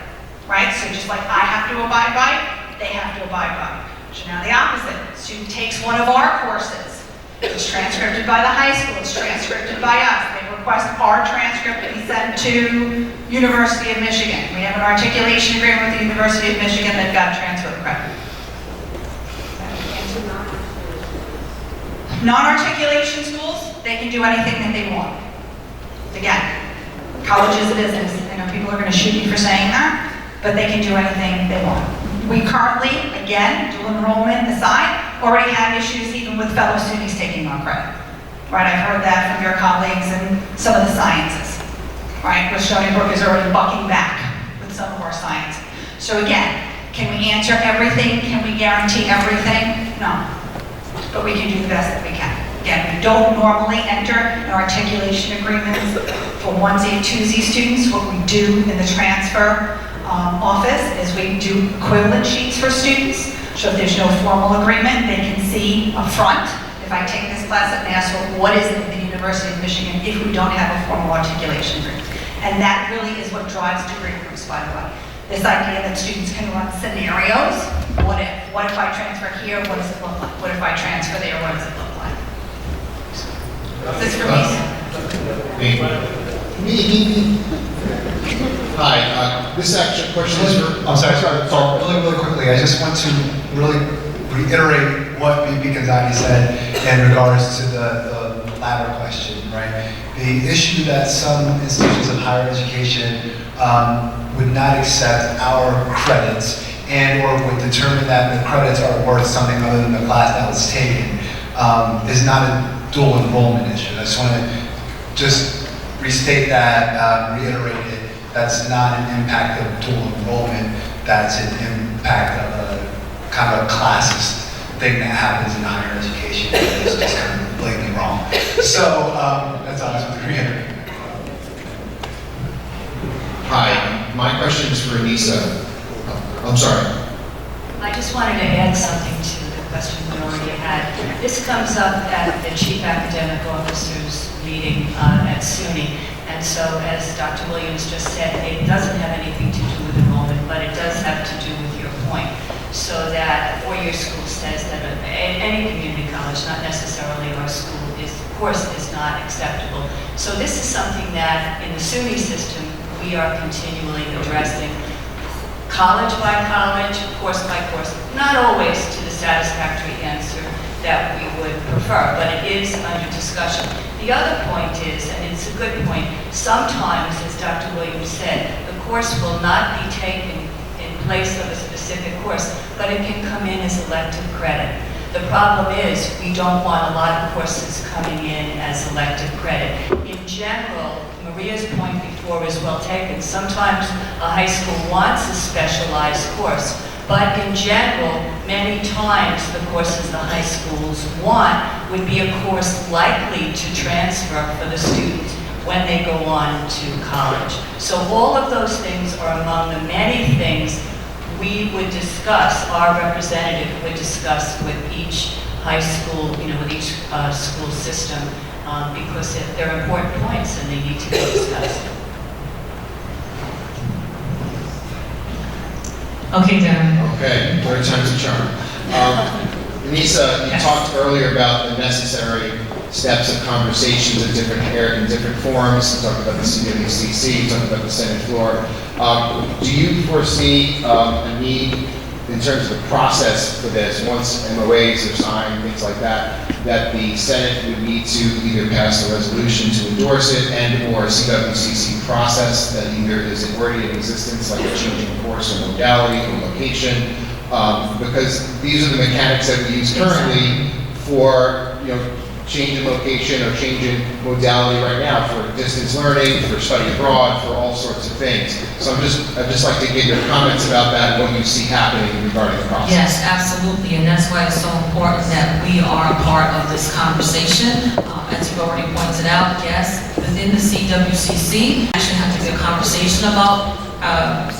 Right? So just like I have to abide by, they have to abide by. So now the opposite. Student takes one of our courses. It's transcribed by the high school. It's transcribed by us. They request our transcript to be sent to University of Michigan. We have an articulation agreement with the University of Michigan. They've got to transfer the credit. Non-articulation schools, they can do anything that they want. Again, college is a business. I know people are going to shoot me for saying that, but they can do anything they want. We currently, again, dual enrollment aside, already have issues even with fellow students taking our credit. Right, I've heard that from your colleagues in some of the sciences. Right, where Stony Brook is already bucking back with some of our science. So again, can we answer everything? Can we guarantee everything? No. But we can do the best that we can. Again, we don't normally enter an articulation agreements for onesie and twosie students. What we do in the transfer office is we do equivalent sheets for students. So if there's no formal agreement, they can see up front. If I take this class at Nassau, what is it at the University of Michigan if we don't have a formal articulation agreement? And that really is what drives degree groups, by the way. This idea that students can run scenarios. What if? What if I transfer here? What does it look like? What if I transfer there? What does it look like? Is this for me? Hi, this actually question is for... I'm sorry, really quickly, I just want to really reiterate what VP Gonzalez said in regards to the latter question, right? The issue that some institutions of higher education would not accept our credits and or would determine that the credits are worth something other than the class that was taken is not a dual enrollment issue. I just want to restate that, reiterate it. That's not an impact of dual enrollment. that's an impact of a kind of a classist thing that happens in higher education. It's just kind of blatantly wrong. So that's all I was going to reiterate. Hi, my question is for Anissa. I'm sorry. I just wanted to add something to the question we already had. This comes up at the Chief Academic Officer's meeting at SUNY. And so, as Dr. Williams just said, it doesn't have anything to do with enrollment, but it does have to do with your point. So that a four-year school says that any community college, not necessarily our school, of course, is not acceptable. So this is something that in the SUNY system, we are continually addressing. College by college, course by course, not always to the satisfactory answer that we would prefer, but it is under discussion. The other point is, and it's a good point, sometimes, as Dr. Williams said, the course will not be taken in place of a specific course, but it can come in as elective credit. The problem is, we don't want a lot of courses coming in as elective credit. In general, Maria's point before is well taken. Sometimes a high school wants a specialized course, but in general, many times the courses the high schools want would be a course likely to transfer for the students when they go on to college. So all of those things are among the many things we would discuss, our representative would discuss with each high school, with each school system, because they're important points and they need to be discussed. Okay, Darren. Okay, third time's a charm. Anissa, you talked earlier about the necessary steps of conversations in different forums. You talked about the CWCC, you talked about the Senate floor. Do you foresee a need in terms of the process for this, once MOAs are signed, things like that, that the Senate would need to either pass a resolution to endorse it and/or a CWCC process that either is already in existence, like a change in course or modality or location, because these are the mechanics that we use currently for, change in location or change in modality right now for distance learning, for study abroad, for all sorts of things. So I'd just like to get your comments about that and what you see happening regarding the process. Yes, absolutely, and that's why it's so important that we are a part of this conversation. As you've already pointed out, yes, within the CWCC, we should have to be a conversation about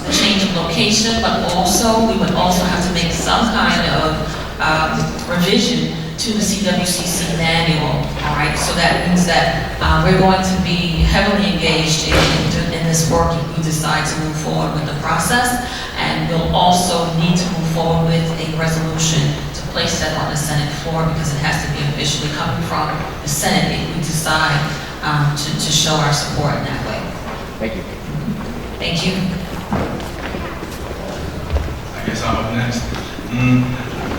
the change of location, but also, we would also have to make some kind of revision to the CWCC manual, all right? So that means that we're going to be heavily engaged in this work if we decide to move forward with the process, and we'll also need to move forward with a resolution to place that on the Senate floor because it has to be officially coming from the Senate if we decide to show our support in that way. Thank you. Thank you. I guess I'm up next. In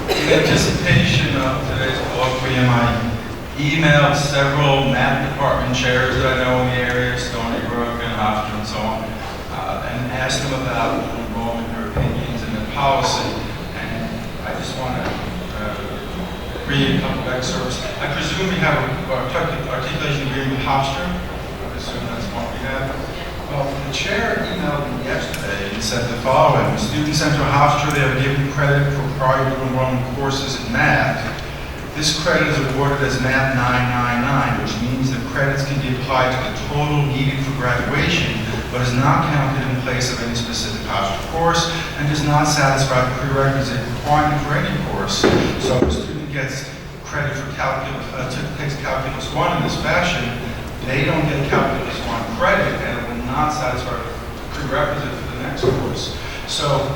anticipation of today's colloquium, I emailed several math department chairs that I know in the area, Stony Brook and Hofstra and so on, and asked them about enrollment, their opinions, and their policy. And I just want to read a couple of excerpts. I presume you have an articulation agreement with Hofstra. I assume that's what we have. Well, the chair emailed me yesterday and said the following: students enter Hofstra, they are given credit for prior to enrollment courses in math. This credit is awarded as Math 999, which means the credits can be applied to the total needed for graduation, but is not counted in place of any specific Hofstra course and does not satisfy the prerequisite requirement for any course. So if a student gets credit for calculus, takes Calculus 1 in this fashion, they don't get Calculus 1 credit, and it will not satisfy the prerequisite for the next course. So,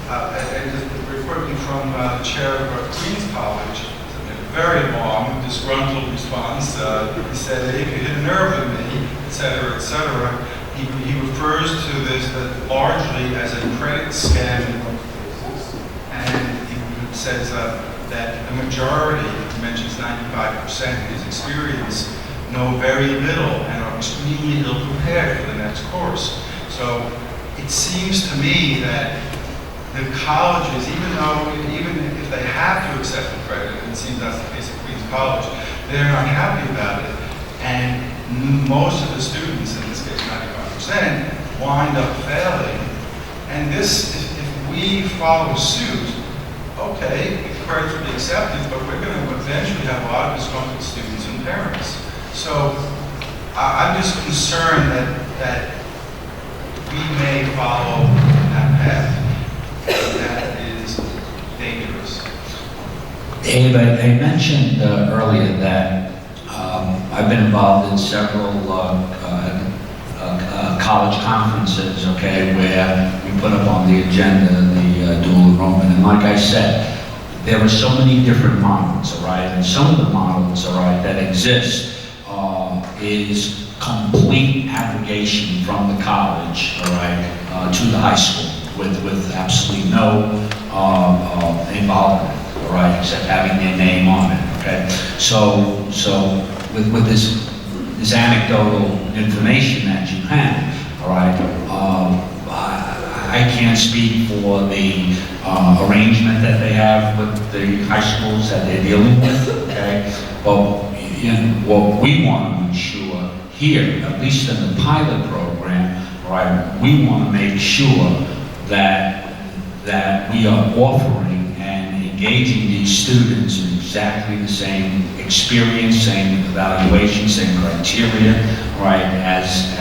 and just very quickly from the chair of Queens College, a very long, disgruntled response. He said, "If you hit a nerve with me, etc., etc." He refers to this largely as a credit scam in most cases, and he says that the majority, he mentions 95% in his experience, know very little and are extremely ill prepared for the next course. So it seems to me that the colleges, even if they have to accept the credit, and it seems that's the case at Queens College, they're not happy about it. And most of the students, in this case 95%, wind up failing. And this, if we follow suit, okay, credits will be accepted, but we're going to eventually have a lot of disgruntled students and parents. So I'm just concerned that we may follow that path. That is dangerous. Abe, I mentioned earlier that I've been involved in several college conferences, okay, where we put up on the agenda the dual enrollment. And like I said, there are so many different models, all right? And some of the models, all right, that exist is complete aggregation from the college, all right, to the high school with absolutely no involvement, all right, except having their name on it, okay? So with this anecdotal information that you have, all right, I can't speak for the arrangement that they have with the high schools that they're dealing with, okay? But what we want to ensure here, at least in the pilot program, all right, we want to make sure that we are offering and engaging these students in exactly the same experience, same evaluation, same criteria, right, as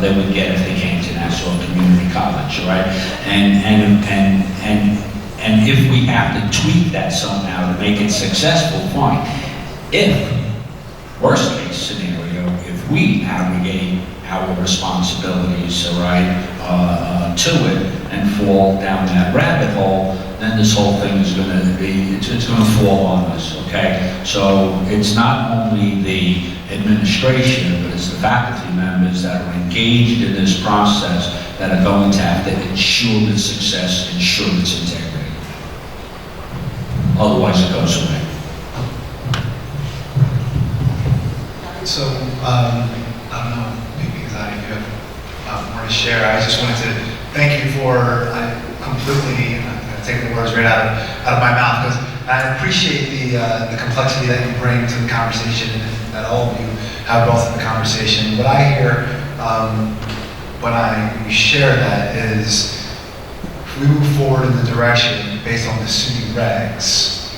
they would get if they came to Nassau Community College, right? And if we have to tweak that somehow to make it successful, fine. If, worst case scenario, if we aggregate our responsibilities, all right, to it and fall down that rabbit hole, then this whole thing is going to be, it's going to fall on us, okay? So it's not only the administration, but it's the faculty members that are engaged in this process that are going to have to ensure its success, ensure its integrity. Otherwise it goes away. So, I don't know, maybe Exotic, if you have more to share. I just wanted to thank you for, I'm going to take the words right out of my mouth, because I appreciate the complexity that you bring to the conversation, and that all of you have brought to the conversation. What I hear when you share that is, if we move forward in the direction based on the SUNY regs,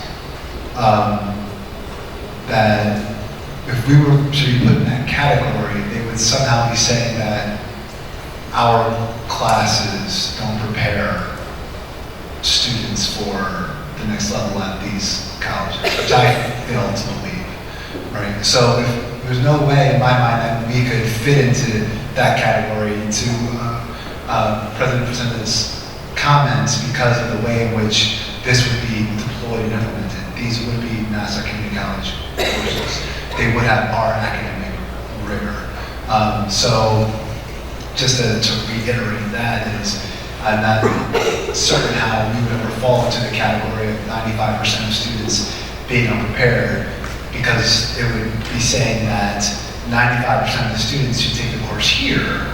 that if we were to be put in that category, they would somehow be saying that our classes don't prepare students for the next level at these colleges, which I fail to believe, right? So if there's no way in my mind that we could fit into that category, to President Presenda's comments, because of the way in which this would be deployed and implemented. These would be Nassau Community College courses. They would have our academic rigor. So just to reiterate that is, I'm not certain how we would ever fall into the category of 95% of students being unprepared, because it would be saying that 95% of the students who take the course here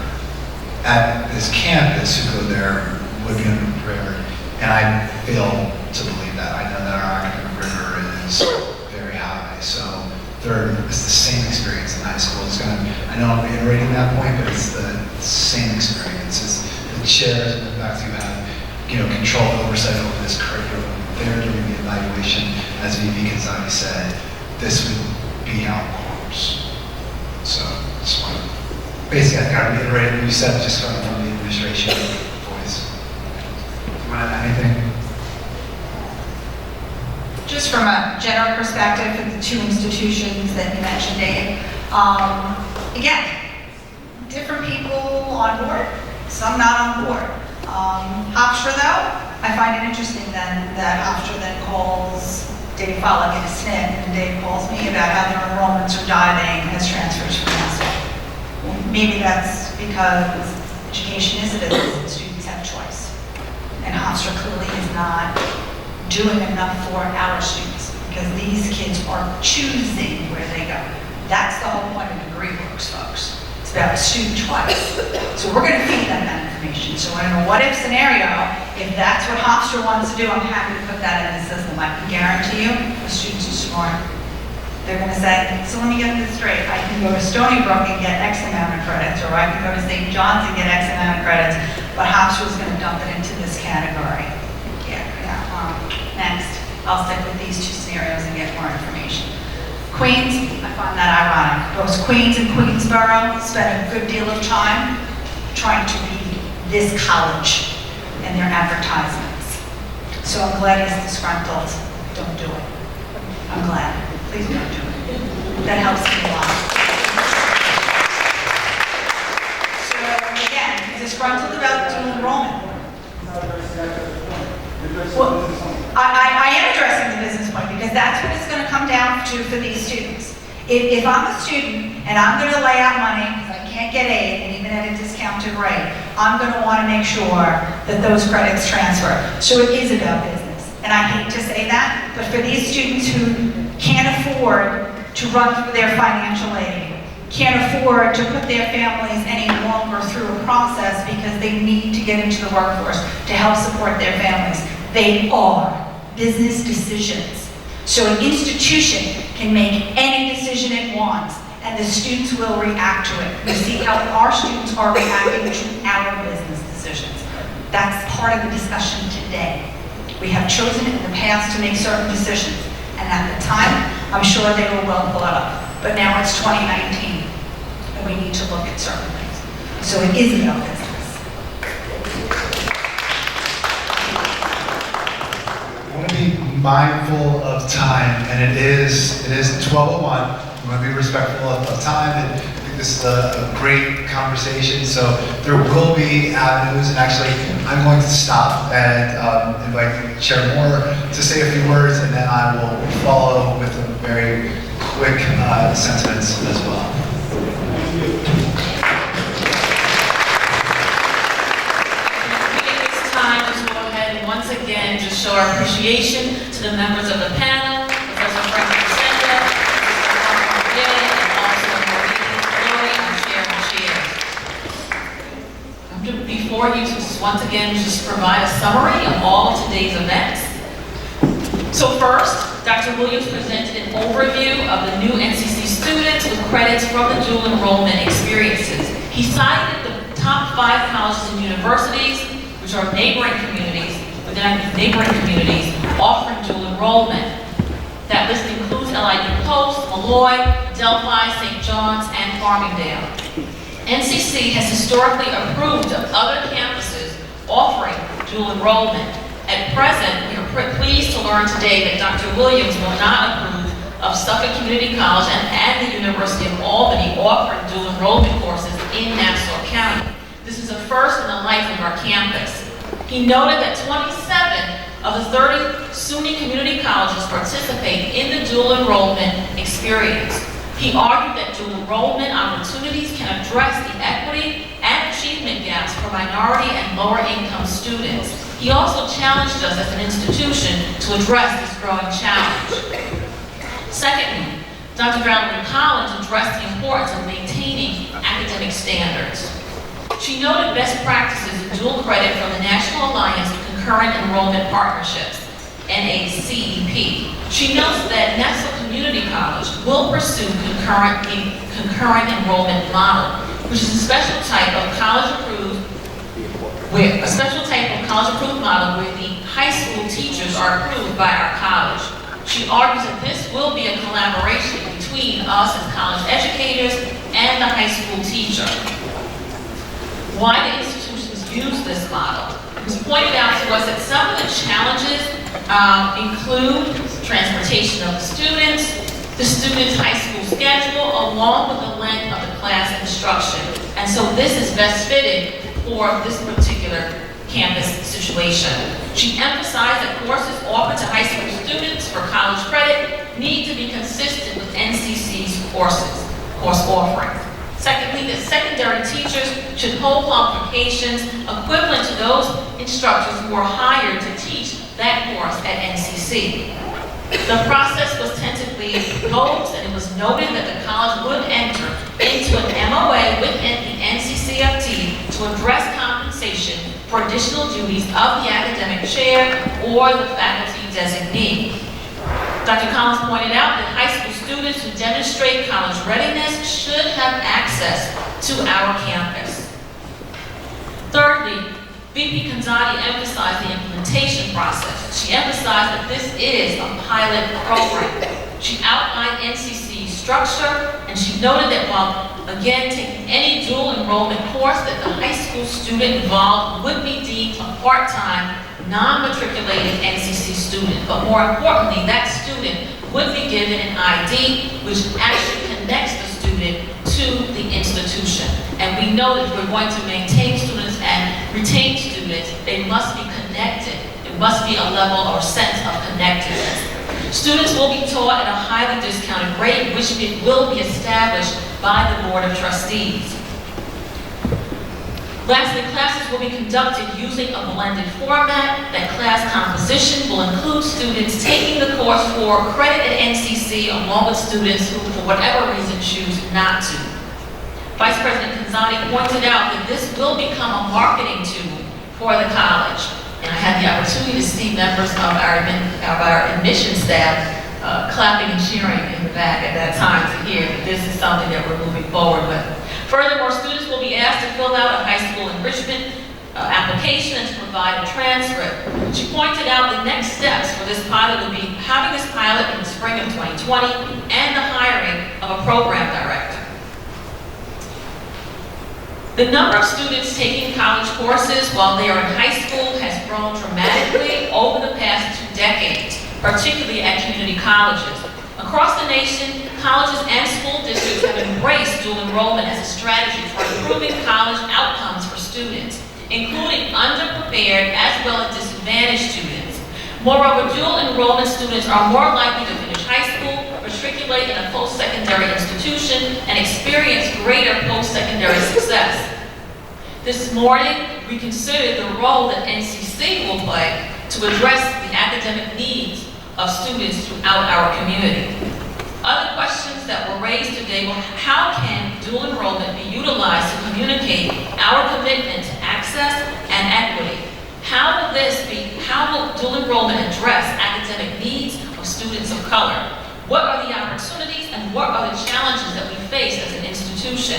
at this campus who go there would be unprepared. And I fail to believe that. I know that our academic rigor is very high. So it's the same experience in high school. I know I'm reiterating that point, but it's the same experience. It's the chairs and the fact that you have, control and oversight over this curriculum. They're doing the evaluation, as VP Kazani said, this would be our course. So just want to basically kind of reiterate what you said, just coming from the administration voice. Do you want to add anything? Just from a general perspective of the two institutions that you mentioned, Dave, again, different people on board, some not on board. Hofstra, though, I find it interesting then that Hofstra then calls Dave Follick in a snip, and Dave calls me about how their enrollments are diving as transfers from Nassau. Maybe that's because education is a business and students have choice. And Hofstra clearly is not doing enough for our students, because these kids are choosing where they go. That's the whole point of degree works, folks. It's about the student choice. So we're going to feed them that information. So in a what-if scenario, if that's what Hofstra wants to do, I'm happy to put that in the system. I can guarantee you the students are smart. They're going to say, so let me get this straight. I can go to Stony Brook and get X amount of credits, or I can go to St. John's and get X amount of credits. but how she was going to dump it into this category. Next, I'll stick with these two scenarios and get more information. Queens, I find that ironic. Both Queens and Queensborough spent a good deal of time trying to be this college in their advertisements. So I'm glad he's disgruntled. Don't do it. I'm glad. Please don't do it. That helps me a lot. So again, he's disgruntled about dual enrollment. Well, I am addressing the business point because that's what it's going to come down to for these students. If I'm a student and I'm going to lay out money because I can't get aid, and even at a discounted rate, I'm going to want to make sure that those credits transfer. So it is about business. And I hate to say that, but for these students who can't afford to run through their financial aid, can't afford to put their families any longer through a process because they need to get into the workforce to help support their families. They are business decisions. So an institution can make any decision it wants, and the students will react to it. You see how our students are reacting to our business decisions. That's part of the discussion today. We have chosen in the past to make certain decisions, and at the time, I'm sure they were well thought of. But now it's 2019, and we need to look at certain things. So it is about business. I want to be mindful of time, and it is 12:01. We want to be respectful of time, and I think this is a great conversation. So there will be avenues, and actually, I'm going to stop and invite Chair Moore to say a few words, and then I will follow with a very quick sentiments as well. Once again, just show our appreciation to the members of the panel, Professor Frank Vicenda, and also Maureen, our chair and chair. Before you, just once again, just provide a summary of all of today's events. So first, Dr. Williams presented an overview of the new NCC students with credits from the dual enrollment experiences. He cited the top 5 colleges and universities, which are neighboring communities, offering dual enrollment. That list includes LIU Post, Malloy, Delphi, St. John's, and Farmingdale. NCC has historically approved of other campuses offering dual enrollment. At present, we are pleased to learn today that Dr. Williams will not approve of Suffolk Community College and the University of Albany offering dual enrollment courses in Nassau County. This is a first in the life of our campus. He noted that 27 of the 30 SUNY community colleges participate in the dual enrollment experience. He argued that dual enrollment opportunities can address the equity and achievement gaps for minority and lower income students. He also challenged us as an institution to address this growing challenge. Secondly, Dr. Valerie Collins addressed the importance of maintaining academic standards. She noted best practices in dual credit from the National Alliance of Concurrent Enrollment Partnerships, NACEP. She notes that Nassau Community College will pursue concurrent enrollment model, which is a special type of college-approved model where the high school teachers are approved by our college. She argues that this will be a collaboration between us as college educators and the high school teacher. Why the institutions use this model? It was pointed out to us that some of the challenges include transportation of the students, the student's high school schedule, along with the length of the class instruction. And so this is best fitted for this particular campus situation. She emphasized that courses offered to high school students for college credit need to be consistent with NCC's course offerings. Secondly, that secondary teachers should hold qualifications equivalent to those instructors who are hired to teach that course at NCC. The process was tentatively proposed, and it was noted that the college would enter into an MOA with the NCCFT to address compensation for additional duties of the academic chair or the faculty designee. Dr. Collins pointed out that high school students who demonstrate college readiness should have access to our campus. Thirdly, VP Kanzati emphasized the implementation process. She emphasized that this is a pilot program. She outlined NCC structure, and she noted that while, again, taking any dual enrollment course, that the high school student involved would be deemed a part-time, non-matriculated NCC student. But more importantly, that student would be given an ID, which actually connects the student to the institution. And we know that if we're going to maintain students and retain students, they must be connected. There must be a level or sense of connectedness. Students will be taught at a highly discounted rate, which will be established by the Board of Trustees. Lastly, classes will be conducted using a blended format. That class composition will include students taking the course for credit at NCC along with students who, for whatever reason, choose not to. Vice President Kanzati pointed out that this will become a marketing tool for the college. And I had the opportunity to see members of our admission staff clapping and cheering in the back at that time to hear that this is something that we're moving forward with. Furthermore, students will be asked to fill out a high school enrichment application and to provide a transcript. She pointed out the next steps for this pilot would be having this pilot in the spring of 2020 and the hiring of a program director. The number of students taking college courses while they are in high school has grown dramatically over the past 2 decades, particularly at community colleges. Across the nation, colleges and school districts have embraced dual enrollment as a strategy for improving college outcomes for students, including underprepared as well as disadvantaged students. Moreover, dual enrollment students are more likely to finish high school, matriculate in a post-secondary institution, and experience greater post-secondary success. This morning, we considered the role that NCC will play to address the academic needs of students throughout our community. Other questions that were raised today were how can dual enrollment be utilized to communicate our commitment to access and equity? How will dual enrollment address academic needs of students of color? What are the opportunities and what are the challenges that we face as an institution,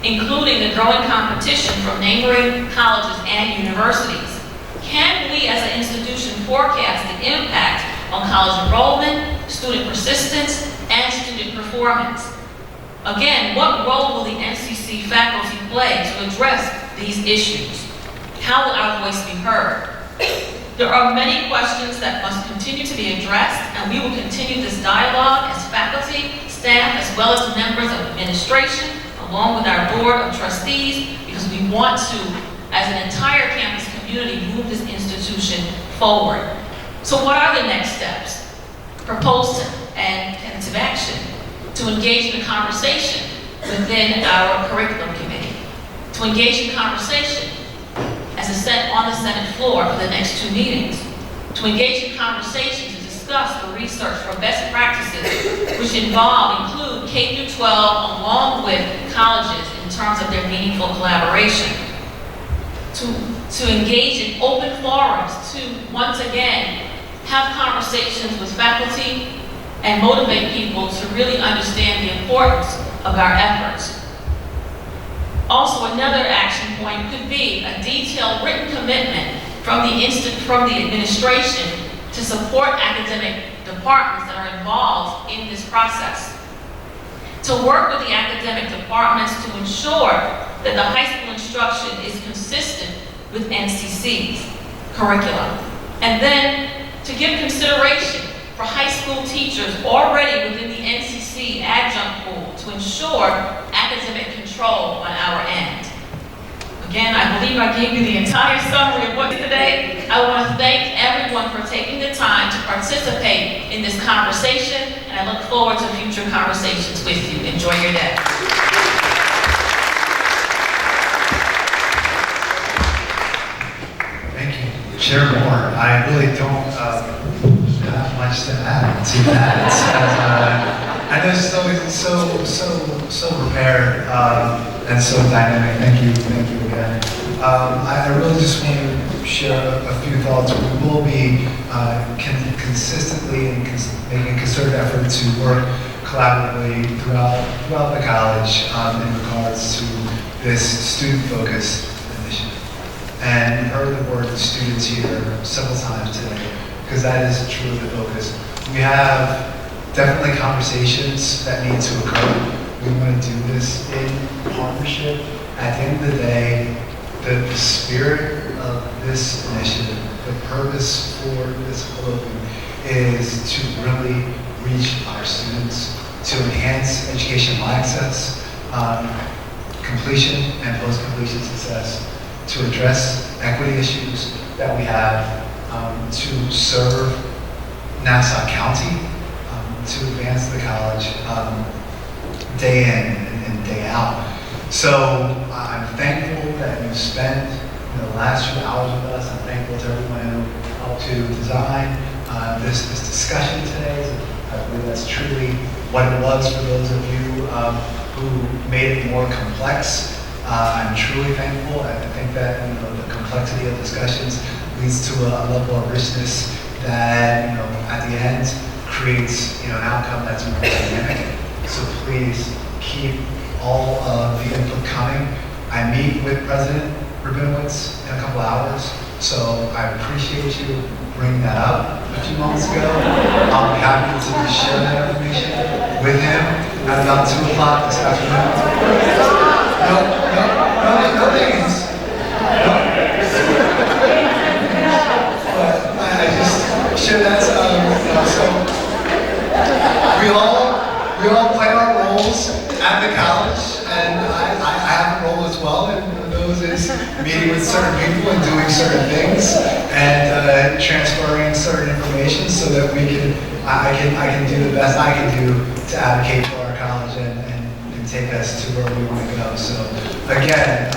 including the growing competition from neighboring colleges and universities? Can we as an institution forecast the impact on college enrollment, student persistence, and student performance? Again, what role will the NCC faculty play to address these issues? How will our voice be heard? There are many questions that must continue to be addressed, and we will continue this dialogue as faculty, staff, as well as members of administration, along with our Board of Trustees, because we want to, as an entire campus community, move this institution forward. So what are the next steps? Proposed and tentative action. To engage in a conversation within our curriculum committee. To engage in conversation on the Senate floor for the next 2 meetings. To engage in conversation to discuss the research for best practices, which include K-12 along with colleges in terms of their meaningful collaboration. To engage in open forums to, once again, have conversations with faculty and motivate people to really understand the importance of our efforts. Also, another action point could be a detailed written commitment from the administration to support academic departments that are involved in this process. To work with the academic departments to ensure that the high school instruction is consistent with NCC's curriculum. And then to give consideration for high school teachers already within the NCC adjunct pool to ensure academic control on our end. Again, I believe I gave you the entire summary of what today. I want to thank everyone for taking the time to participate in this conversation, and I look forward to future conversations with you. Enjoy your day. Thank you, Chair Moore. I really don't have much to add to that. I know it's always so prepared and so dynamic. Thank you again. I really just want to share a few thoughts. We will be consistently and making a concerted effort to work collaboratively throughout the college in regards to this student-focused initiative. And you've heard the word students here several times today, because that is truly the focus. We have definitely conversations that need to occur. We want to do this in partnership. At the end of the day, the spirit of this initiative, the purpose for this colloquium is to really reach our students, to enhance educational access, completion and post-completion success, to address equity issues that we have, to serve Nassau County, to advance the college day in and day out. So I'm thankful that you spent the last few hours with us. I'm thankful to everyone who helped to design this discussion today. I believe that's truly what it was for those of you who made it more complex. I'm truly thankful. I think that the complexity of discussions leads to a level of richness that at the end creates an outcome that's more dynamic. So please keep all of the input coming. I meet with President Rabinowitz in a couple hours, so I appreciate you bringing that up a few moments ago. I'll be happy to share that information with him at about 2 o'clock this afternoon. No names. No. But I just share that. So we all play our roles at the college, and I have a role as well, and one of those is meeting with certain people and doing certain things, and transferring certain information so that I can do the best I can do to advocate for our college and take us to where we want to go. So again,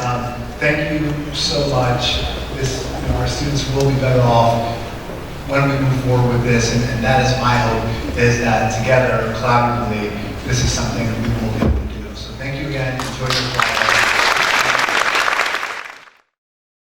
thank you so much. Our students will be better off when we move forward with this, and that is my hope, is that together, collaboratively, this is something that we will be able to do. So thank you again. Enjoy your class.